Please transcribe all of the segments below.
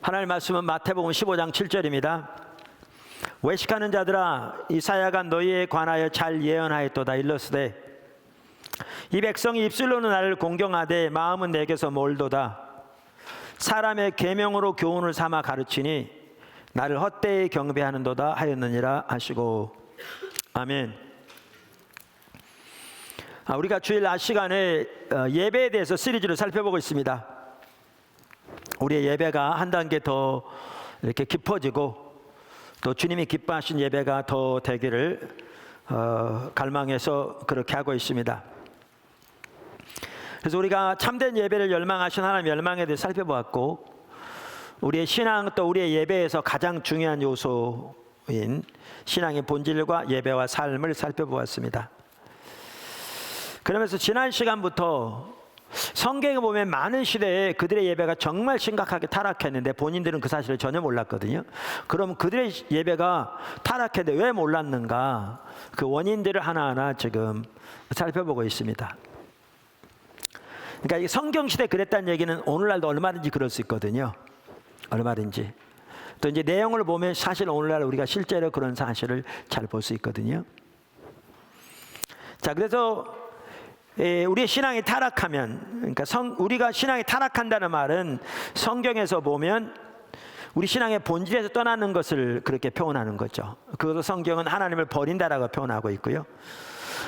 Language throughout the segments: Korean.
하나님 말씀은 마태복음 15장 7절입니다. 외식하는 자들아, 이사야가 너희에 관하여 잘 예언하였도다. 일러스되 이 백성이 입술로는 나를 공경하되 마음은 내게서 멀도다. 사람의 계명으로 교훈을 삼아 가르치니 나를 헛되이 경배하는도다 하였느니라 하시고. 아멘. 우리가 주일 낮 시간에 예배에 대해서 시리즈를 살펴보고 있습니다. 우리의 예배가 한 단계 더 이렇게 깊어지고 또 주님이 기뻐하신 예배가 더 되기를 갈망해서 그렇게 하고 있습니다. 그래서 우리가 참된 예배를 열망하신 하나님의 열망에 대해 살펴보았고, 우리의 신앙 또 우리의 예배에서 가장 중요한 요소인 신앙의 본질과 예배와 삶을 살펴보았습니다. 그러면서 지난 시간부터 성경에 보면 많은 시대에 그들의 예배가 정말 심각하게 타락했는데 본인들은 그 사실을 전혀 몰랐거든요. 그럼 그들의 예배가 타락했는데 왜 몰랐는가? 그 원인들을 하나하나 지금 살펴보고 있습니다. 그러니까 이 성경시대 그랬다는 얘기는 오늘날도 얼마든지 그럴 수 있거든요. 얼마든지. 또 이제 내용을 보면 사실 오늘날 우리가 실제로 그런 사실을 잘 볼 수 있거든요. 자, 그래서 우리의 신앙이 타락하면, 그러니까 우리가 신앙이 타락한다는 말은 성경에서 보면 우리 신앙의 본질에서 떠나는 것을 그렇게 표현하는 거죠. 그것도 성경은 하나님을 버린다라고 표현하고 있고요.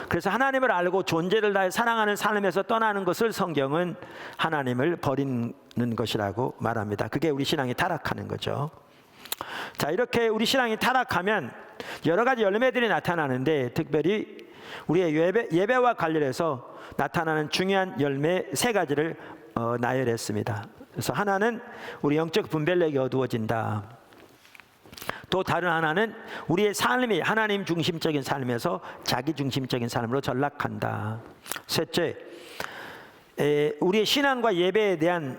그래서 하나님을 알고 존재를 다해 사랑하는 삶에서 떠나는 것을 성경은 하나님을 버리는 것이라고 말합니다. 그게 우리 신앙이 타락하는 거죠. 자, 이렇게 우리 신앙이 타락하면 여러 가지 열매들이 나타나는데, 특별히 우리의 예배와 관련해서 나타나는 중요한 열매 세 가지를 나열했습니다. 그래서 하나는 우리 영적 분별력이 어두워진다. 또 다른 하나는 우리의 삶이 하나님 중심적인 삶에서 자기 중심적인 삶으로 전락한다. 셋째, 우리의 신앙과 예배에 대한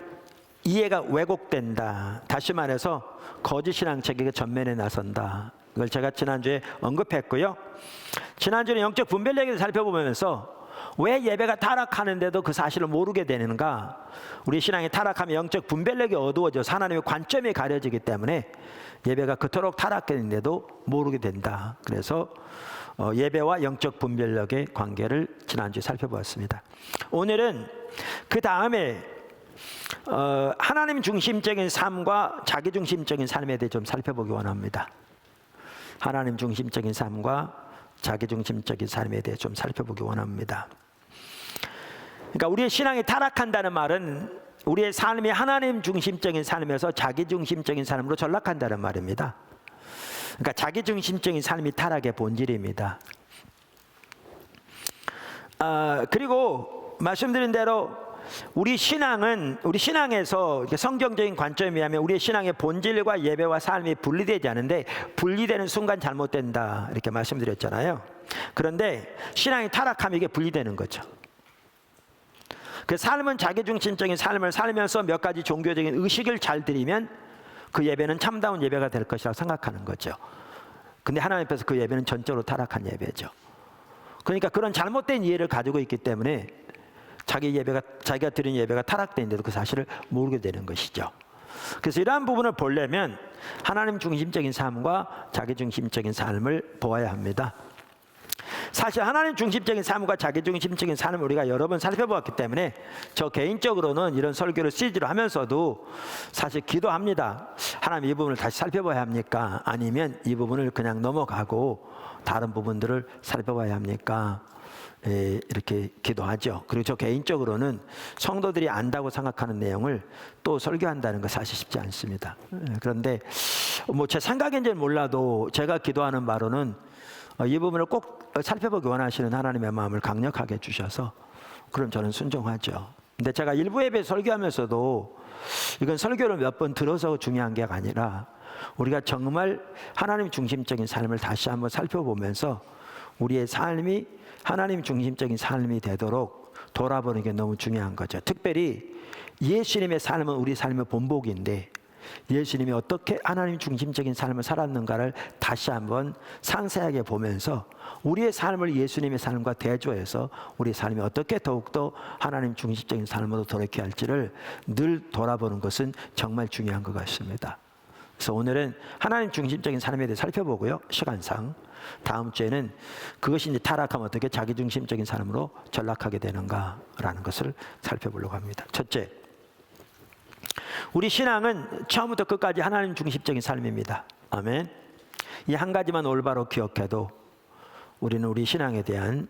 이해가 왜곡된다. 다시 말해서 거짓 신앙 체계가 전면에 나선다. 이걸 제가 지난주에 언급했고요. 지난주에 영적 분별력에 대해서 살펴보면서 왜 예배가 타락하는데도 그 사실을 모르게 되는가? 우리 신앙이 타락하면 영적 분별력이 어두워져서 하나님의 관점이 가려지기 때문에 예배가 그토록 타락했는데도 모르게 된다. 그래서 예배와 영적 분별력의 관계를 지난주에 살펴보았습니다. 오늘은 그 다음에 하나님 중심적인 삶과 자기 중심적인 삶에 대해 좀 살펴보기 원합니다. 하나님 중심적인 삶과 자기 중심적인 삶에 대해 좀 살펴보기 원합니다. 그러니까 우리의 신앙이 타락한다는 말은 우리의 삶이 하나님 중심적인 삶에서 자기 중심적인 삶으로 전락한다는 말입니다. 그러니까 자기 중심적인 삶이 타락의 본질입니다. 그리고 말씀드린 대로 우리 신앙에서 성경적인 관점에 의하면 우리의 신앙의 본질과 예배와 삶이 분리되지 않은데, 분리되는 순간 잘못된다 이렇게 말씀드렸잖아요. 그런데 신앙이 타락하면 이게 분리되는 거죠. 그 삶은 자기중심적인 삶을 살면서 몇 가지 종교적인 의식을 잘 들이면 그 예배는 참다운 예배가 될 것이라고 생각하는 거죠. 근데 하나님 앞에서 그 예배는 전적으로 타락한 예배죠. 그러니까 그런 잘못된 이해를 가지고 있기 때문에 자기가 드린 예배가 타락되는데도 그 사실을 모르게 되는 것이죠. 그래서 이러한 부분을 보려면 하나님 중심적인 삶과 자기 중심적인 삶을 보아야 합니다. 사실 하나님 중심적인 삶과 자기 중심적인 삶을 우리가 여러 번 살펴보았기 때문에 저 개인적으로는 이런 설교를 시리즈로 하면서도 사실 기도합니다. 하나님 이 부분을 다시 살펴봐야 합니까? 아니면 이 부분을 그냥 넘어가고 다른 부분들을 살펴봐야 합니까? 이렇게 기도하죠. 그리고 저 개인적으로는 성도들이 안다고 생각하는 내용을 또 설교한다는 거 사실 쉽지 않습니다. 그런데 제 생각인지는 몰라도 제가 기도하는 바로는 이 부분을 꼭 살펴보기 원하시는 하나님의 마음을 강력하게 주셔서 그럼 저는 순종하죠. 근데 제가 일부 예배 설교하면서도 이건 설교를 몇 번 들어서 중요한 게 아니라 우리가 정말 하나님 중심적인 삶을 다시 한번 살펴보면서 우리의 삶이 하나님 중심적인 삶이 되도록 돌아보는 게 너무 중요한 거죠. 특별히 예수님의 삶은 우리 삶의 본보기인데 예수님이 어떻게 하나님 중심적인 삶을 살았는가를 다시 한번 상세하게 보면서 우리의 삶을 예수님의 삶과 대조해서 우리의 삶이 어떻게 더욱더 하나님 중심적인 삶으로 돌이켜야 할지를 늘 돌아보는 것은 정말 중요한 것 같습니다. 그래서 오늘은 하나님 중심적인 삶에 대해 살펴보고요. 시간상 다음 주에는 그것이 이제 타락하면 어떻게 자기 중심적인 삶으로 전락하게 되는가라는 것을 살펴보려고 합니다. 첫째, 우리 신앙은 처음부터 끝까지 하나님 중심적인 삶입니다. 아멘. 이 한 가지만 올바로 기억해도 우리는 우리 신앙에 대한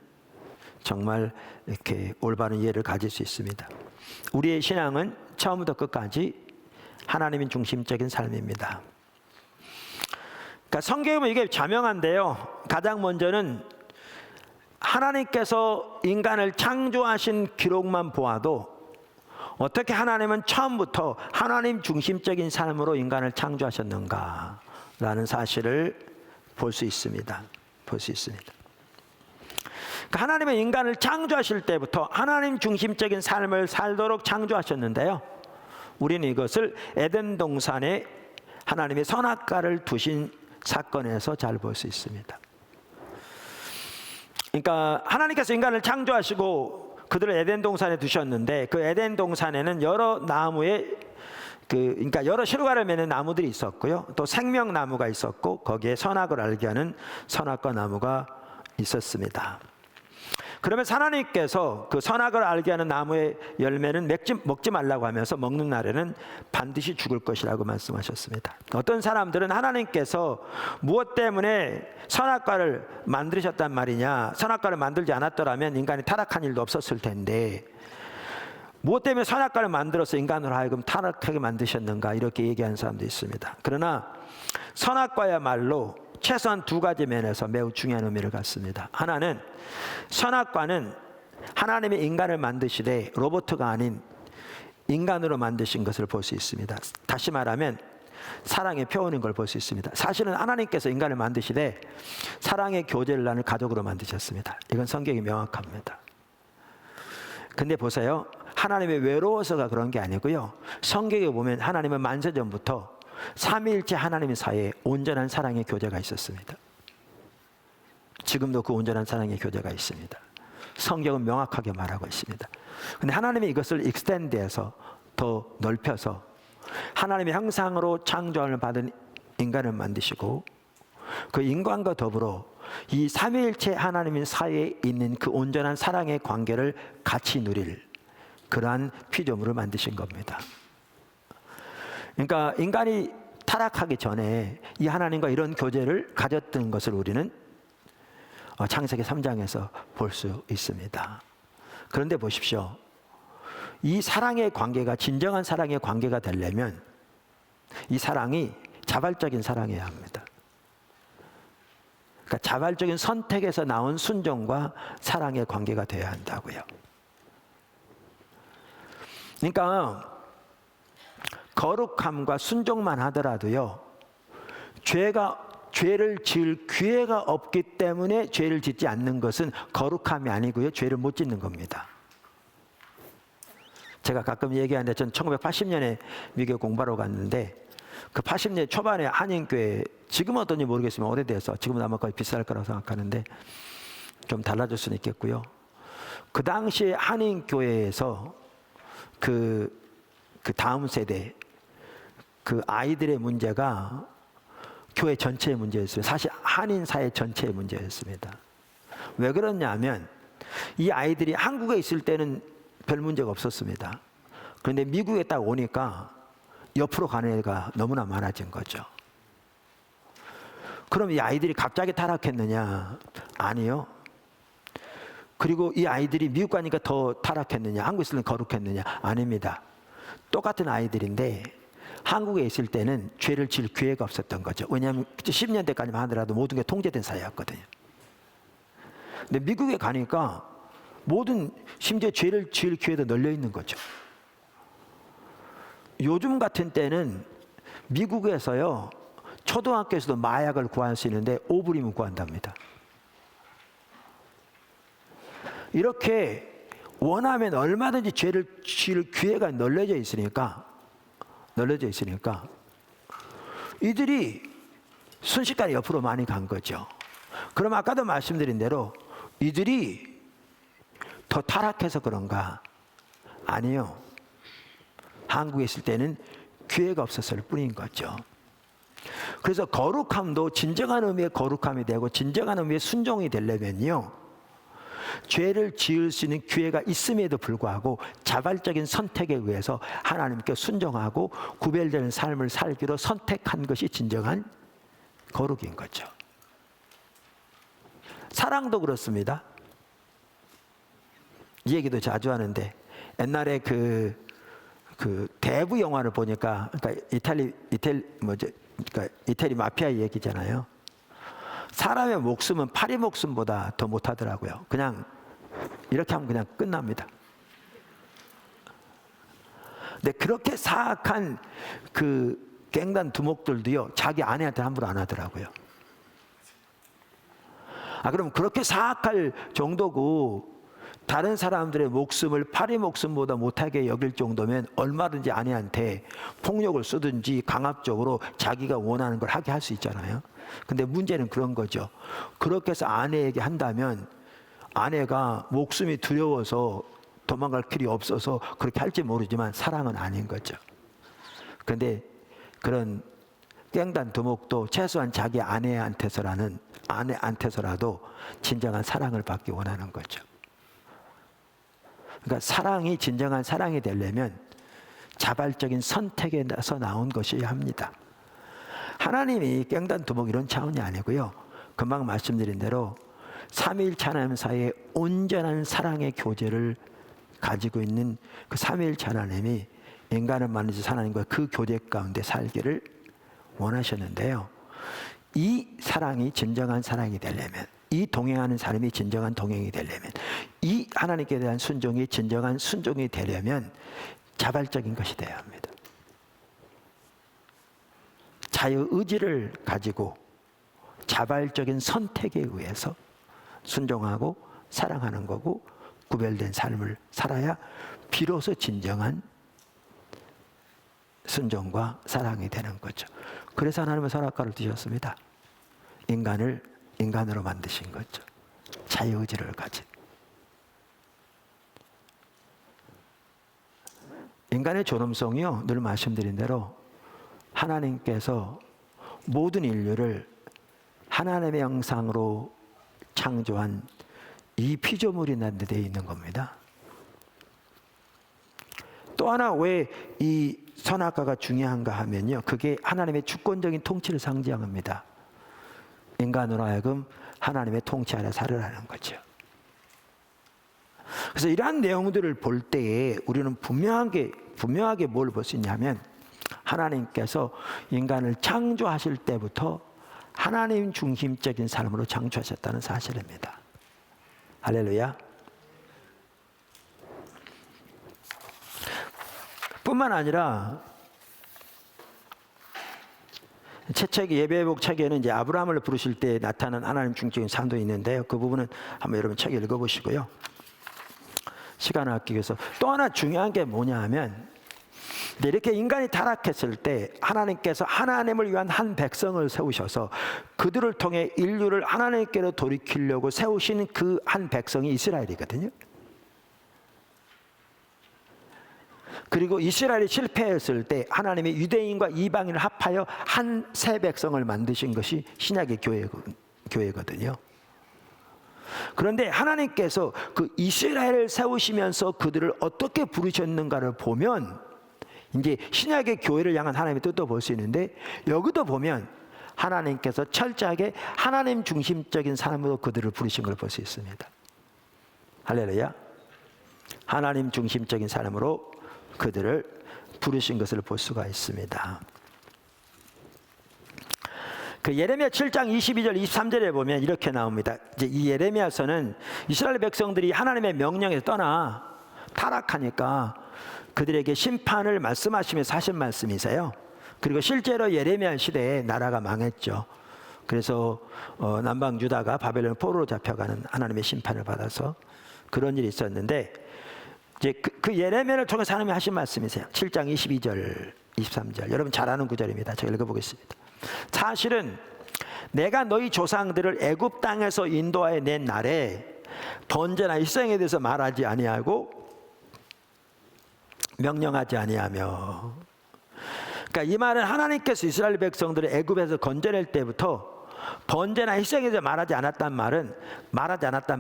정말 이렇게 올바른 이해를 가질 수 있습니다. 우리의 신앙은 처음부터 끝까지 하나님인 중심적인 삶입니다. 그러니까 성경에 보면 이게 자명한데요. 가장 먼저는 하나님께서 인간을 창조하신 기록만 보아도 어떻게 하나님은 처음부터 하나님 중심적인 삶으로 인간을 창조하셨는가라는 사실을 볼 수 있습니다. 볼 수 있습니다. 그러니까 하나님은 인간을 창조하실 때부터 하나님 중심적인 삶을 살도록 창조하셨는데요. 우리는 이것을 에덴 동산에 하나님의 선악과를 두신 사건에서 잘 볼 수 있습니다. 그러니까 하나님께서 인간을 창조하시고 그들을 에덴 동산에 두셨는데 그 에덴 동산에는 여러 나무의 그러니까 여러 실과를 맺는 나무들이 있었고요. 또 생명나무가 있었고 거기에 선악을 알게 하는 선악과 나무가 있었습니다. 그러면 하나님께서 그 선악을 알게 하는 나무의 열매는 먹지 말라고 하면서 먹는 날에는 반드시 죽을 것이라고 말씀하셨습니다. 어떤 사람들은 하나님께서 무엇 때문에 선악과를 만드셨단 말이냐, 선악과를 만들지 않았더라면 인간이 타락한 일도 없었을 텐데 무엇 때문에 선악과를 만들어서 인간으로 하여금 타락하게 만드셨는가, 이렇게 얘기하는 사람도 있습니다. 그러나 선악과야말로 최소한 두 가지 면에서 매우 중요한 의미를 갖습니다. 하나는 선악과는 하나님의 인간을 만드시되 로봇가 아닌 인간으로 만드신 것을 볼 수 있습니다. 다시 말하면 사랑의 표현인 걸 볼 수 있습니다. 사실은 하나님께서 인간을 만드시되 사랑의 교제를 나눌 가족으로 만드셨습니다. 이건 성경이 명확합니다. 근데 보세요. 하나님이 외로워서가 그런 게 아니고요. 성경에 보면 하나님은 만세전부터 삼위일체 하나님 사이에 온전한 사랑의 교제가 있었습니다. 지금도 그 온전한 사랑의 교제가 있습니다. 성경은 명확하게 말하고 있습니다. 근데 하나님이 이것을 익스텐드해서 더 넓혀서 하나님의 형상으로 창조함을 받은 인간을 만드시고 그 인간과 더불어 이 삼위일체 하나님 사이에 있는 그 온전한 사랑의 관계를 같이 누릴 그러한 피조물을 만드신 겁니다. 그러니까 인간이 타락하기 전에 이 하나님과 이런 교제를 가졌던 것을 우리는 창세기 3장에서 볼 수 있습니다. 그런데 보십시오. 이 사랑의 관계가 진정한 사랑의 관계가 되려면 이 사랑이 자발적인 사랑이어야 합니다. 그러니까 자발적인 선택에서 나온 순종과 사랑의 관계가 되어야 한다고요. 그러니까 거룩함과 순종만 하더라도요, 죄를 지을 기회가 없기 때문에 죄를 짓지 않는 것은 거룩함이 아니고요, 죄를 못 짓는 겁니다. 제가 가끔 얘기하는데 전 1980년에 미국 공부하러 갔는데 그 80년 초반에 한인교회, 지금 어떤지 모르겠지만 오래돼서 지금은 아마 거의 비쌀 거라고 생각하는데 좀 달라질 수는 있겠고요. 그 당시에 한인교회에서 그 다음 세대 그 아이들의 문제가 교회 전체의 문제였어요. 사실 한인 사회 전체의 문제였습니다. 왜 그러냐면 이 아이들이 한국에 있을 때는 별 문제가 없었습니다. 그런데 미국에 딱 오니까 옆으로 가는 애가 너무나 많아진 거죠. 그럼 이 아이들이 갑자기 타락했느냐? 아니요. 그리고 이 아이들이 미국 가니까 더 타락했느냐? 한국에 있을 때 거룩했느냐? 아닙니다. 똑같은 아이들인데 한국에 있을 때는 죄를 지을 기회가 없었던 거죠. 왜냐하면 10년대까지만 하더라도 모든 게 통제된 사회였거든요. 근데 미국에 가니까 모든 심지어 죄를 지을 기회도 널려 있는 거죠. 요즘 같은 때는 미국에서요, 초등학교에서도 마약을 구할 수 있는데 5불이면 구한답니다. 이렇게 원하면 얼마든지 죄를 지을 기회가 널려져 있으니까 이들이 순식간에 옆으로 많이 간 거죠. 그럼 아까도 말씀드린 대로 이들이 더 타락해서 그런가? 아니요. 한국에 있을 때는 기회가 없었을 뿐인 거죠. 그래서 거룩함도 진정한 의미의 거룩함이 되고 진정한 의미의 순종이 되려면요, 죄를 지을 수 있는 기회가 있음에도 불구하고 자발적인 선택에 의해서 하나님께 순종하고 구별되는 삶을 살기로 선택한 것이 진정한 거룩인 거죠. 사랑도 그렇습니다. 이 얘기도 자주 하는데, 옛날에 그 대부 영화를 보니까, 그러니까 이태리 마피아 얘기잖아요. 사람의 목숨은 파리 목숨보다 더 못하더라고요. 그냥 이렇게 하면 그냥 끝납니다. 근데 그렇게 사악한 그 갱단 두목들도요, 자기 아내한테 함부로 안 하더라고요. 그럼 그렇게 사악할 정도고 다른 사람들의 목숨을 파리 목숨보다 못하게 여길 정도면 얼마든지 아내한테 폭력을 쓰든지 강압적으로 자기가 원하는 걸 하게 할 수 있잖아요. 근데 문제는 그런 거죠. 그렇게 해서 아내에게 한다면 아내가 목숨이 두려워서 도망갈 길이 없어서 그렇게 할지 모르지만 사랑은 아닌 거죠. 그런데 그런 깽단 두목도 최소한 자기 아내한테서라도 진정한 사랑을 받기 원하는 거죠. 그러니까 사랑이 진정한 사랑이 되려면 자발적인 선택에서 나온 것이어야 합니다. 하나님이 깽단 두목 이런 차원이 아니고요, 금방 말씀드린 대로 삼위일체 하나님 사이에 온전한 사랑의 교제를 가지고 있는 그 삼위일체 하나님이 인간을 만드신 하나님과 그 교제 가운데 살기를 원하셨는데요, 이 사랑이 진정한 사랑이 되려면, 이 동행하는 사람이 진정한 동행이 되려면, 이 하나님께 대한 순종이 진정한 순종이 되려면 자발적인 것이 되어야 합니다. 자유의지를 가지고 자발적인 선택에 의해서 순종하고 사랑하는 거고 구별된 삶을 살아야 비로소 진정한 순종과 사랑이 되는 거죠. 그래서 하나님은 선악과를 드셨습니다. 인간을 인간으로 만드신 거죠. 자유의지를 가진. 인간의 존엄성이요, 늘 말씀드린 대로 하나님께서 모든 인류를 하나님의 형상으로 창조한 이 피조물이 난 데 있는 겁니다. 또 하나 왜 이 선악과가 중요한가 하면요, 그게 하나님의 주권적인 통치를 상징합니다. 인간으로 하여금 하나님의 통치 아래 살으라는 거죠. 그래서 이러한 내용들을 볼 때에 우리는 분명하게 뭘 볼 수 있냐면, 하나님께서 인간을 창조하실 때부터 하나님 중심적인 삶으로 창조하셨다는 사실입니다. 할렐루야. 뿐만 아니라 채책 예배복 책에는 이제 아브라함을 부르실 때 나타난 하나님 중적인 삶도 있는데요, 그 부분은 한번 여러분 책 읽어보시고요. 시간을 아끼기 위해서 또 하나 중요한 게 뭐냐 하면, 이렇게 인간이 타락했을 때 하나님께서 하나님을 위한 한 백성을 세우셔서 그들을 통해 인류를 하나님께로 돌이키려고 세우신 그 한 백성이 이스라엘이거든요. 그리고 이스라엘이 실패했을 때 하나님이 유대인과 이방인을 합하여 한 새 백성을 만드신 것이 신약의 교회거든요. 그런데 하나님께서 그 이스라엘을 세우시면서 그들을 어떻게 부르셨는가를 보면 이제 신약의 교회를 향한 하나님의 뜻도 볼 수 있는데, 여기도 보면 하나님께서 철저하게 하나님 중심적인 사람으로 그들을 부르신 걸 볼 수 있습니다. 할렐루야. 하나님 중심적인 사람으로 그들을 부르신 것을 볼 수가 있습니다. 그 예레미야 7장 22절 23절에 보면 이렇게 나옵니다. 이제 이 예레미야서는 이스라엘 백성들이 하나님의 명령에서 떠나 타락하니까 그들에게 심판을 말씀하시면서 하신 말씀이세요. 그리고 실제로 예레미야 시대에 나라가 망했죠. 그래서 남방 유다가 바벨론 포로로 잡혀가는 하나님의 심판을 받아서 그런 일이 있었는데, 이제 그 예레미야를 통해서 하나님이 하신 말씀이세요. 7장 22절 23절 여러분 잘 아는 구절입니다. 제가 읽어보겠습니다. 사실은 내가 너희 조상들을 애굽 땅에서 인도하여 낸 날에 번제나 희생에 대해서 말하지 아니하고 명령하지 아니하며. 그러니까 이 말은 하나님께서 이스라엘 백성들을 애굽에서 건져낼 때부터 번제나 희생에 대해서 말하지 않았단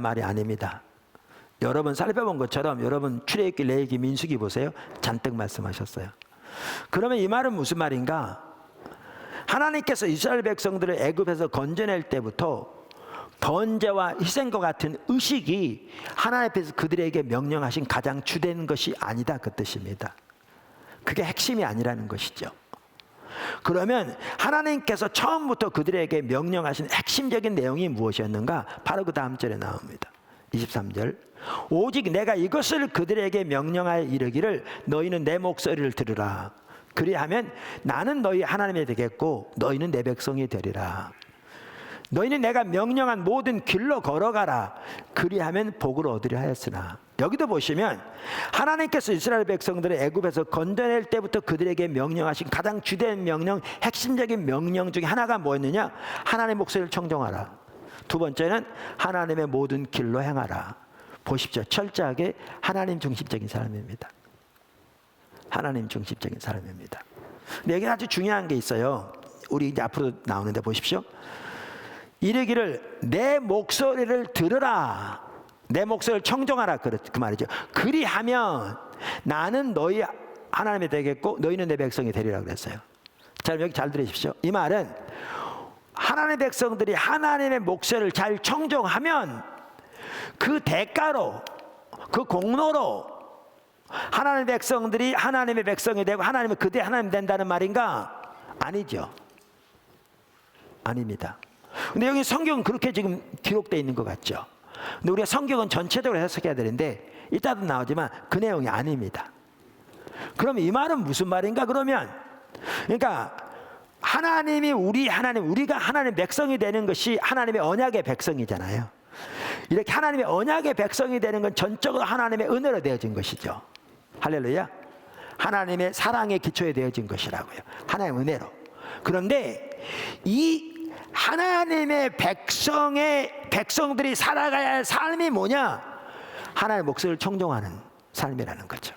말이 아닙니다. 여러분 살펴본 것처럼 여러분 출애굽기, 레위기, 민수기 보세요. 잔뜩 말씀하셨어요. 그러면 이 말은 무슨 말인가? 하나님께서 이스라엘 백성들을 애굽에서 건져낼 때부터 번제와 희생과 같은 의식이 하나님께서 그들에게 명령하신 가장 주된 것이 아니다, 그 뜻입니다. 그게 핵심이 아니라는 것이죠. 그러면 하나님께서 처음부터 그들에게 명령하신 핵심적인 내용이 무엇이었는가? 바로 그 다음 절에 나옵니다. 23절. 오직 내가 이것을 그들에게 명령하여 이르기를 너희는 내 목소리를 들으라. 그리하면 나는 너희 하나님이 되겠고 너희는 내 백성이 되리라. 너희는 내가 명령한 모든 길로 걸어가라. 그리하면 복을 얻으려 하였으나. 여기도 보시면 하나님께서 이스라엘 백성들을 애굽에서 건져낼 때부터 그들에게 명령하신 가장 주된 명령, 핵심적인 명령 중에 하나가 뭐였느냐? 하나님의 목소리를 청종하라. 두 번째는 하나님의 모든 길로 행하라. 보십시오. 철저하게 하나님 중심적인 사람입니다. 하나님 중심적인 사람입니다. 근데 여기 아주 중요한 게 있어요. 우리 이제 앞으로 나오는데 보십시오. 이르기를 내 목소리를 들으라. 내 목소리를 청종하라. 그 말이죠. 그리하면 나는 너희 하나님이 되겠고 너희는 내 백성이 되리라 그랬어요. 자, 여기 잘 들으십시오. 이 말은 하나님의 백성들이 하나님의 목소리를 잘 청종하면 그 대가로, 그 공로로 하나님의 백성들이 하나님의 백성이 되고 하나님은 그들이 하나님 된다는 말인가? 아니죠. 아닙니다. 근데 여기 성경은 그렇게 지금 기록되어 있는 것 같죠. 근데 우리가 성경은 전체적으로 해석해야 되는데 이따도 나오지만 그 내용이 아닙니다. 그럼 이 말은 무슨 말인가? 그러면 그러니까 하나님이 우리가 하나님의 백성이 되는 것이 하나님의 언약의 백성이잖아요. 이렇게 하나님의 언약의 백성이 되는 건 전적으로 하나님의 은혜로 되어진 것이죠. 할렐루야. 하나님의 사랑의 기초에 되어진 것이라고요. 하나님의 은혜로. 그런데 이 하나님의 백성들이 살아가야 할 삶이 뭐냐? 하나님의 목소리를 청종하는 삶이라는 거죠.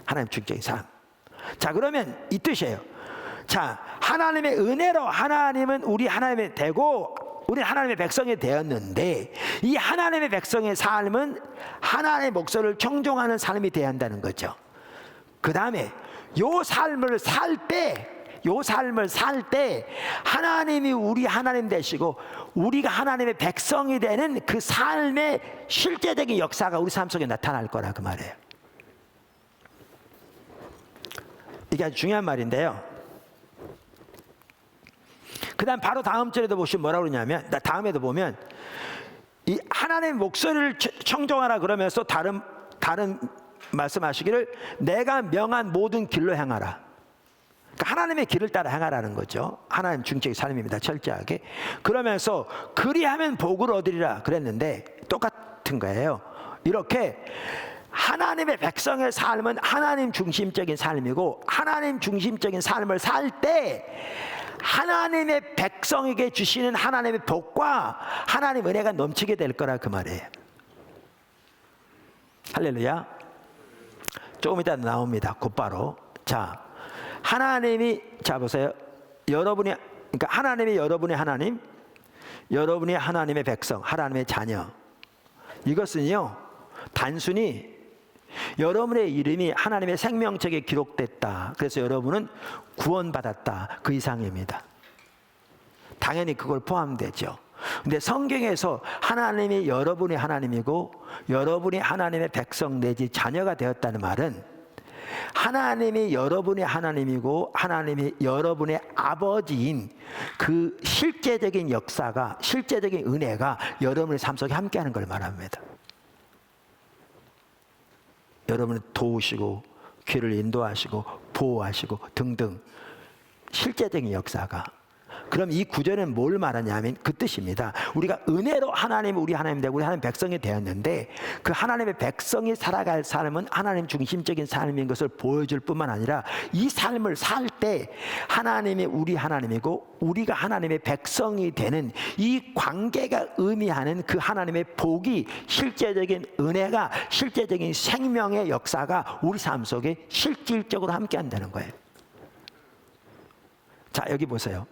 하나님 중적인 삶. 자, 그러면 이 뜻이에요. 자, 하나님의 은혜로 하나님은 우리 하나님이 되고 우리 하나님의 백성이 되었는데 이 하나님의 백성의 삶은 하나님의 목소리를 청종하는 삶이 되어야 한다는 거죠. 그 다음에 요 삶을 살 때 하나님이 우리 하나님 되시고 우리가 하나님의 백성이 되는 그 삶의 실제적인 역사가 우리 삶 속에 나타날 거라 그 말이에요. 이게 아주 중요한 말인데요. 그 다음 바로 다음 절에도 보시면 뭐라고 그러냐면 다음에도 보면 이 하나님의 목소리를 청종하라 그러면서 다른 말씀하시기를 내가 명한 모든 길로 행하라. 그러니까 하나님의 길을 따라 행하라는 거죠. 하나님 중적인 삶입니다. 철저하게. 그러면서 그리하면 복을 얻으리라 그랬는데 똑같은 거예요. 이렇게 하나님의 백성의 삶은 하나님 중심적인 삶이고 하나님 중심적인 삶을 살 때 하나님의 백성에게 주시는 하나님의 복과 하나님의 은혜가 넘치게 될 거라 그 말이에요. 할렐루야. 조금 이따 나옵니다. 곧바로. 자, 자 보세요. 그러니까 하나님이 여러분의 하나님, 여러분이 하나님의 백성, 하나님의 자녀. 이것은요 단순히 여러분의 이름이 하나님의 생명책에 기록됐다. 그래서 여러분은 구원받았다. 그 이상입니다. 당연히 그걸 포함되죠. 근데 성경에서 하나님이 여러분의 하나님이고 여러분이 하나님의 백성 내지 자녀가 되었다는 말은 하나님이 여러분의 하나님이고 하나님이 여러분의 아버지인 그 실제적인 역사가, 실제적인 은혜가 여러분의 삶 속에 함께하는 걸 말합니다. 여러분을 도우시고 귀를 인도하시고 보호하시고 등등 실제적인 역사가, 그럼 이 구절은 뭘 말하냐면 그 뜻입니다. 우리가 은혜로 하나님, 우리 하나님 되고 우리 하나님 백성이 되었는데 그 하나님의 백성이 살아갈 삶은 하나님 중심적인 삶인 것을 보여줄 뿐만 아니라 이 삶을 살 때 하나님이 우리 하나님이고 우리가 하나님의 백성이 되는 이 관계가 의미하는 그 하나님의 복이, 실제적인 은혜가, 실제적인 생명의 역사가 우리 삶 속에 실질적으로 함께 한다는 거예요. 자, 여기 보세요.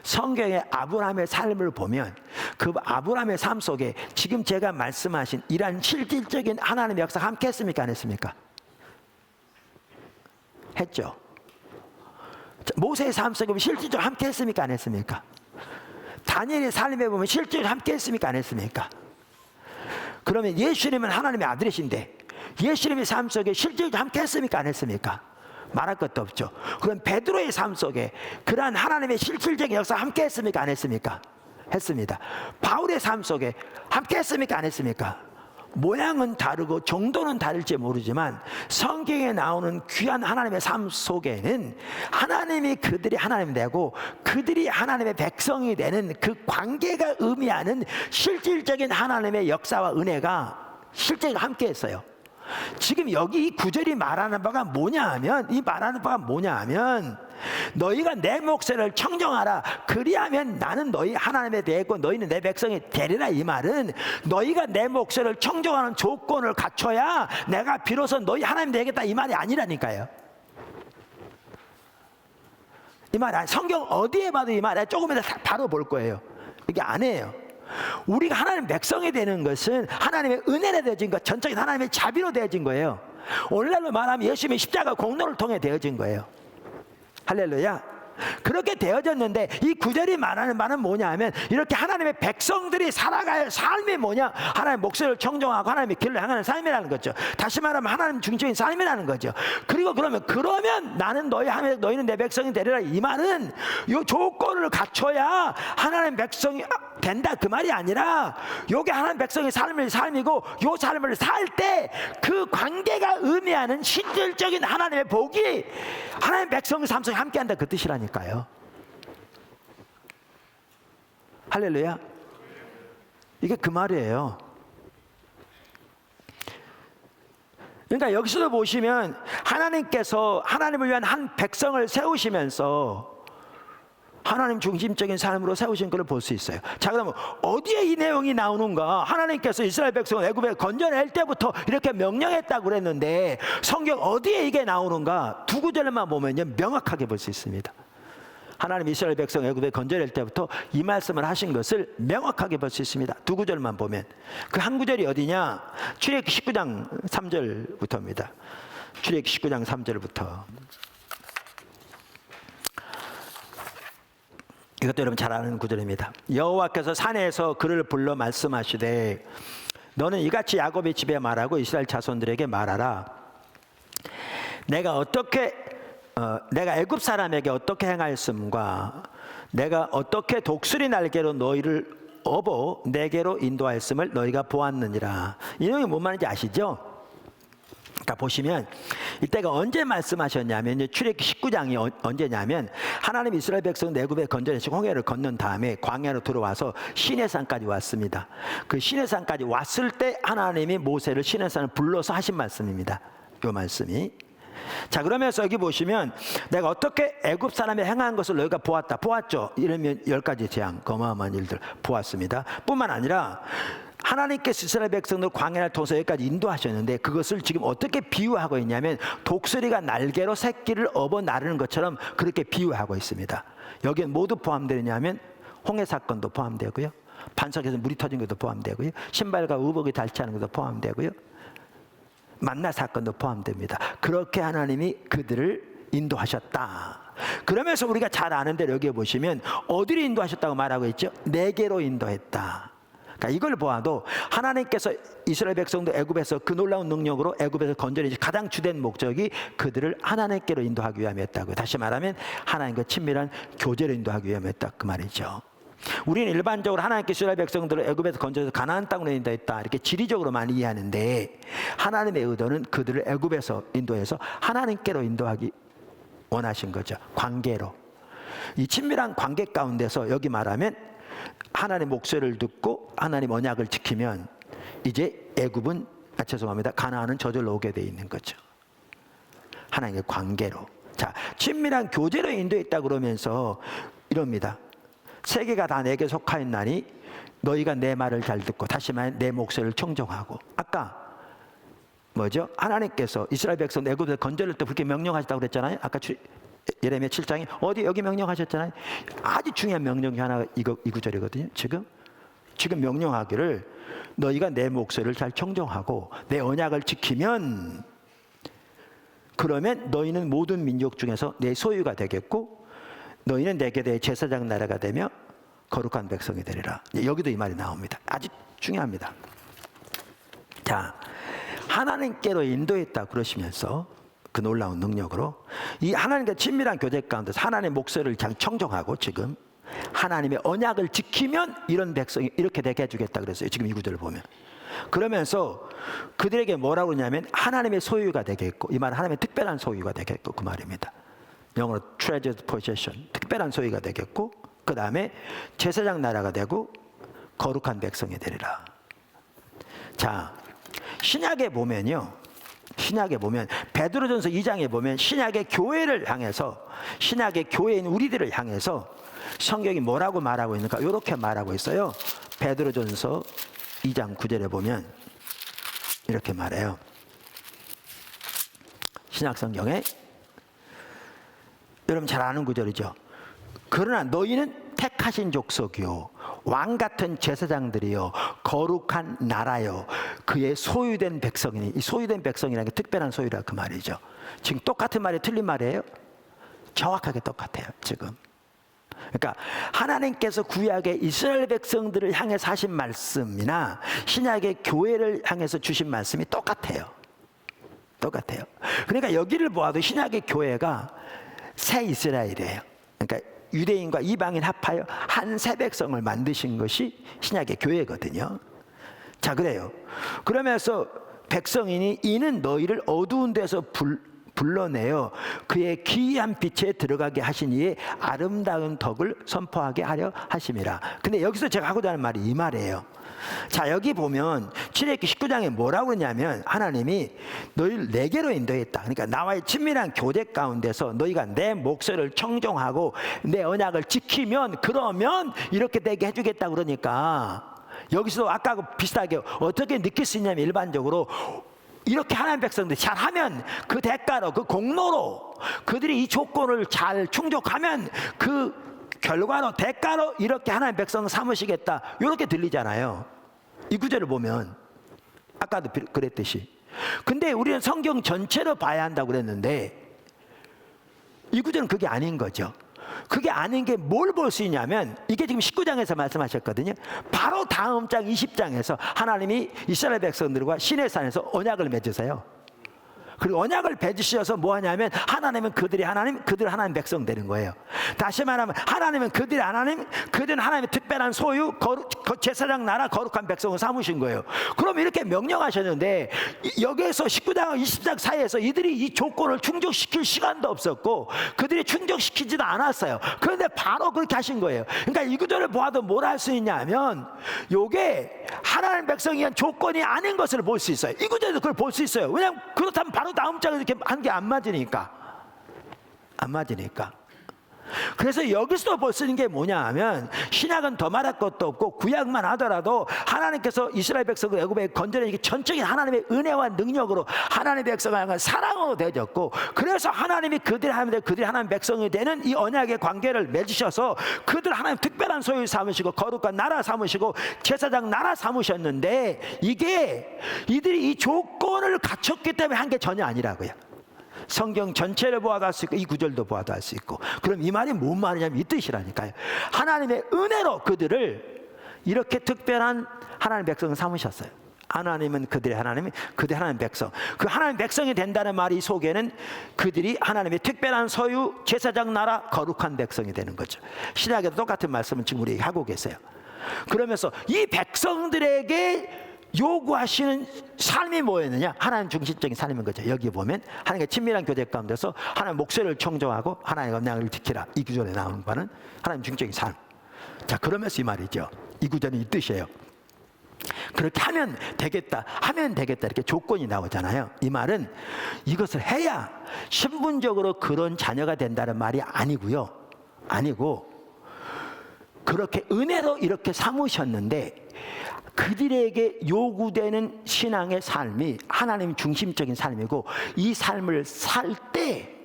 성경의 아브라함의 삶을 보면 그 아브라함의 삶 속에 지금 제가 말씀하신 이러한 실질적인 하나님의 역사가 함께 했습니까? 안 했습니까? 했죠. 모세의 삶 속에 실질적으로 함께 했습니까? 안 했습니까? 다니엘의 삶에 보면 실질적으로 함께 했습니까? 안 했습니까? 그러면 예수님은 하나님의 아들이신데 예수님의 삶 속에 실질적으로 함께 했습니까? 안 했습니까? 말할 것도 없죠. 그럼 베드로의 삶 속에 그러한 하나님의 실질적인 역사 함께 했습니까? 안 했습니까? 했습니다. 바울의 삶 속에 함께 했습니까? 안 했습니까? 모양은 다르고 정도는 다를지 모르지만 성경에 나오는 귀한 하나님의 삶 속에는 하나님이 그들이 하나님 되고 그들이 하나님의 백성이 되는 그 관계가 의미하는 실질적인 하나님의 역사와 은혜가 실제로 함께 했어요. 지금 여기 이 구절이 말하는 바가 뭐냐 하면, 이 말하는 바가 뭐냐 하면 너희가 내 목소리를 청정하라, 그리하면 나는 너희 하나님에 대했고 너희는 내 백성이 되리라. 이 말은 너희가 내 목소리를 청정하는 조건을 갖춰야 내가 비로소 너희 하나님 되겠다, 이 말이 아니라니까요. 이 말 아니, 성경 어디에 봐도 이 말 조금 이따 바로 볼 거예요. 이게 아니에요. 우리가 하나님 백성이 되는 것은 하나님의 은혜로 되어진 것, 전적인 하나님의 자비로 되어진 거예요. 오늘날로 말하면 예수님의 십자가 공로를 통해 되어진 거예요. 할렐루야. 그렇게 되어졌는데 이 구절이 말하는 바는 뭐냐 하면 이렇게 하나님의 백성들이 살아갈 삶이 뭐냐, 하나님의 목소리를 청정하고 하나님의 길을 향하는 삶이라는 거죠. 다시 말하면 하나님 중심적인 삶이라는 거죠. 그리고 그러면 나는 너희 하나님, 너희는 내 백성이 되리라. 이 말은 이 조건을 갖춰야 하나님 백성이 된다, 그 말이 아니라 요게 하나님 백성의 삶이고 요 삶을 살 때 그 관계가 의미하는 실질적인 하나님의 복이 하나님 백성의 삶 속에 함께한다, 그 뜻이라니까요. 할렐루야. 이게 그 말이에요. 그러니까 여기서도 보시면 하나님께서 하나님을 위한 한 백성을 세우시면서 하나님 중심적인 삶으로 세우신 것을 볼 수 있어요. 자, 그러면 어디에 이 내용이 나오는가? 하나님께서 이스라엘 백성을 애굽에 건져낼 때부터 이렇게 명령했다고 그랬는데 성경 어디에 이게 나오는가? 두 구절만 보면요, 명확하게 볼 수 있습니다. 하나님 이스라엘 백성 애굽에 건져낼 때부터 이 말씀을 하신 것을 명확하게 볼 수 있습니다. 두 구절만 보면. 그 한 구절이 어디냐? 출애굽기 19장 3절부터입니다. 출애굽기 19장 3절부터. 이것도 여러분 잘 아는 구절입니다. 여호와께서 산에서 그를 불러 말씀하시되 너는 이같이 야곱의 집에 말하고 이스라엘 자손들에게 말하라. 내가 애굽 사람에게 어떻게 행하였음과 내가 어떻게 독수리 날개로 너희를 업어 내게로 인도하였음을 너희가 보았느니라. 이 내용이 뭔 말인지 아시죠? 자, 보시면 이때가 언제 말씀하셨냐면 출애굽기 19장이 언제냐면 하나님 이스라엘 백성 애굽에 건져내시고 홍해를 건넌 다음에 광야로 들어와서 시내산까지 왔습니다. 그 시내산까지 왔을 때 하나님이 모세를 시내산을 불러서 하신 말씀입니다. 이 말씀이. 자, 그러면서 여기 보시면 내가 어떻게 애굽 사람이 행한 것을 너희가 보았죠. 이러면 10가지 재앙, 어마어마한 일들 보았습니다. 뿐만 아니라 하나님께서 이스라엘 백성들 광야를 통해서 여기까지 인도하셨는데 그것을 지금 어떻게 비유하고 있냐면 독수리가 날개로 새끼를 업어 나르는 것처럼 그렇게 비유하고 있습니다. 여기에 모두 포함되느냐면 홍해 사건도 포함되고요, 반석에서 물이 터진 것도 포함되고요, 신발과 의복이 닳지 않은 것도 포함되고요, 만나 사건도 포함됩니다. 그렇게 하나님이 그들을 인도하셨다. 그러면서 우리가 잘 아는 대로 여기에 보시면 어디로 인도하셨다고 말하고 있죠? 내게로 인도했다. 그러니까 이걸 보아도 하나님께서 이스라엘 백성도 애굽에서 그 놀라운 능력으로 애굽에서 건져내신 가장 주된 목적이 그들을 하나님께로 인도하기 위함이었다고요. 다시 말하면 하나님과 친밀한 교제로 인도하기 위함이었다, 그 말이죠. 우리는 일반적으로 하나님께서 이스라엘 백성들을 애굽에서 건져서 가나안 땅으로 인도했다, 이렇게 지리적으로 많이 이해하는데 하나님의 의도는 그들을 애굽에서 인도해서 하나님께로 인도하기 원하신 거죠. 관계로. 이 친밀한 관계 가운데서 여기 말하면 하나님 목소리를 듣고 하나님 언약을 지키면 이제 애굽은 죄송합니다. 가나안은 저절로 오게 돼 있는 거죠. 하나님의 관계로. 자, 친밀한 교제로 인도했다 그러면서 이럽니다. 세계가 다 내게 속하였나니 너희가 내 말을 잘 듣고 다시 말해 내 목소리를 청종하고. 아까 뭐죠? 하나님께서 이스라엘 백성 애굽에서 건져낼 때 그렇게 명령하셨다고 그랬잖아요. 아까 예레미야 7장에 어디 여기 명령하셨잖아요. 아주 중요한 명령이 하나 이 구절이거든요. 지금 명령하기를 너희가 내 목소리를 잘 청종하고 내 언약을 지키면 그러면 너희는 모든 민족 중에서 내 소유가 되겠고 너희는 내게 대해 제사장 나라가 되며 거룩한 백성이 되리라. 여기도 이 말이 나옵니다. 아주 중요합니다. 자, 하나님께로 인도했다 그러시면서 그 놀라운 능력으로 이 하나님과 친밀한 교제 가운데서 하나님의 목소리를 잘 청종하고 지금 하나님의 언약을 지키면 이런 백성이 이렇게 되게 해주겠다 그랬어요. 지금 이 구절을 보면. 그러면서 그들에게 뭐라고 그러냐면 하나님의 소유가 되겠고, 이 말은 하나님의 특별한 소유가 되겠고 그 말입니다. 영어로 treasured possession, 특별한 소유가 되겠고, 그 다음에 제사장 나라가 되고 거룩한 백성이 되리라. 자, 신약에 보면요, 신약에 보면 베드로전서 2장에 보면 신약의 교회를 향해서, 신약의 교회인 우리들을 향해서 성경이 뭐라고 말하고 있는가? 이렇게 말하고 있어요. 베드로전서 2장 9절에 보면 이렇게 말해요. 신약 성경에 여러분 잘 아는 구절이죠. 그러나 너희는 택하신 족속이요 왕 같은 제사장들이요 거룩한 나라요 그의 소유된 백성이니, 이 소유된 백성이라는 게 특별한 소유라 그 말이죠. 지금 똑같은 말이 틀린 말이에요? 정확하게 똑같아요 지금. 그러니까 하나님께서 구약의 이스라엘 백성들을 향해서 하신 말씀이나 신약의 교회를 향해서 주신 말씀이 똑같아요. 똑같아요. 그러니까 여기를 보아도 신약의 교회가 새 이스라엘이에요. 그러니까 유대인과 이방인 합하여 한 새 백성을 만드신 것이 신약의 교회거든요. 자, 그래요. 그러면서 백성이니 이는 너희를 어두운 데서 불러내어 그의 기이한 빛에 들어가게 하신 이의 아름다운 덕을 선포하게 하려 하심이라. 근데 여기서 제가 하고자 하는 말이 이 말이에요. 자, 여기 보면 출애굽기 19장에 뭐라고 그러냐면 하나님이 너희를 내게로 인도했다. 그러니까 나와의 친밀한 교제 가운데서 너희가 내 목소리를 청종하고 내 언약을 지키면 그러면 이렇게 되게 해주겠다. 그러니까 여기서도 아까 비슷하게 어떻게 느낄 수 있냐면 일반적으로 이렇게 하나님 백성들이 잘하면 그 대가로, 그 공로로 그들이 이 조건을 잘 충족하면 그 결과로, 대가로 이렇게 하나님 백성을 삼으시겠다, 이렇게 들리잖아요. 이 구절을 보면 아까도 그랬듯이. 근데 우리는 성경 전체로 봐야 한다고 그랬는데 이 구절은 그게 아닌 거죠. 그게 아닌 게 뭘 볼 수 있냐면 이게 지금 19장에서 말씀하셨거든요. 바로 다음 장 20장에서 하나님이 이스라엘 백성들과 시내산에서 언약을 맺으세요. 그리고 언약을 맺으셔서 뭐 하냐면 하나님은 그들이 하나님, 그들은 하나님 백성 되는 거예요. 다시 말하면 하나님은 그들이 하나님, 그들은 하나님의 특별한 소유, 제사장 나라 거룩한 백성을 삼으신 거예요. 그럼 이렇게 명령하셨는데 여기에서 19장과 20장 사이에서 이들이 이 조건을 충족시킬 시간도 없었고 그들이 충족시키지도 않았어요. 그런데 바로 그렇게 하신 거예요. 그러니까 이 구절을 보아도 뭘 할 수 있냐면 요게 하나님 백성이 한 조건이 아닌 것을 볼 수 있어요. 이 구절에도 그걸 볼 수 있어요. 왜냐하면 그렇다면 바로 다음 장에 이렇게 한 게 안 맞으니까. 그래서 여기서도 볼 수 있는 게 뭐냐 하면 신약은 더 말할 것도 없고 구약만 하더라도 하나님께서 이스라엘 백성을 애굽에 건져내기 전적인 하나님의 은혜와 능력으로 하나님의 백성을 향한 사랑으로 되어졌고, 그래서 하나님이 그들이 하나님 백성이 되는 이 언약의 관계를 맺으셔서 그들 하나님 특별한 소유 삼으시고 거룩한 나라 삼으시고 제사장 나라 삼으셨는데 이게 이들이 이 조건을 갖췄기 때문에 한 게 전혀 아니라고요. 성경 전체를 보아도 할 수 있고 이 구절도 보아도 할 수 있고. 그럼 이 말이 뭔 말이냐면 이 뜻이라니까요. 하나님의 은혜로 그들을 이렇게 특별한 하나님 백성을 삼으셨어요. 하나님은 그들의 하나님, 그들의 하나님 백성. 그 하나님 백성이 된다는 말이 속에는 그들이 하나님의 특별한 소유, 제사장 나라, 거룩한 백성이 되는 거죠. 신약에도 똑같은 말씀을 지금 우리에게 하고 계세요. 그러면서 이 백성들에게 요구하시는 삶이 뭐였느냐? 하나님 중심적인 삶인 거죠. 여기 보면 하나님과 친밀한 교제 가운데서 하나님 목소리를 청정하고 하나님의 언약을 지키라. 이 구절에 나오는 바는 하나님 중심적인 삶. 자, 그러면서 이 말이죠. 이 구절은 이 뜻이에요. 그렇게 하면 되겠다, 하면 되겠다, 이렇게 조건이 나오잖아요. 이 말은 이것을 해야 신분적으로 그런 자녀가 된다는 말이 아니고요. 아니고 그렇게 은혜로 이렇게 삼으셨는데 그들에게 요구되는 신앙의 삶이 하나님 중심적인 삶이고, 이 삶을 살 때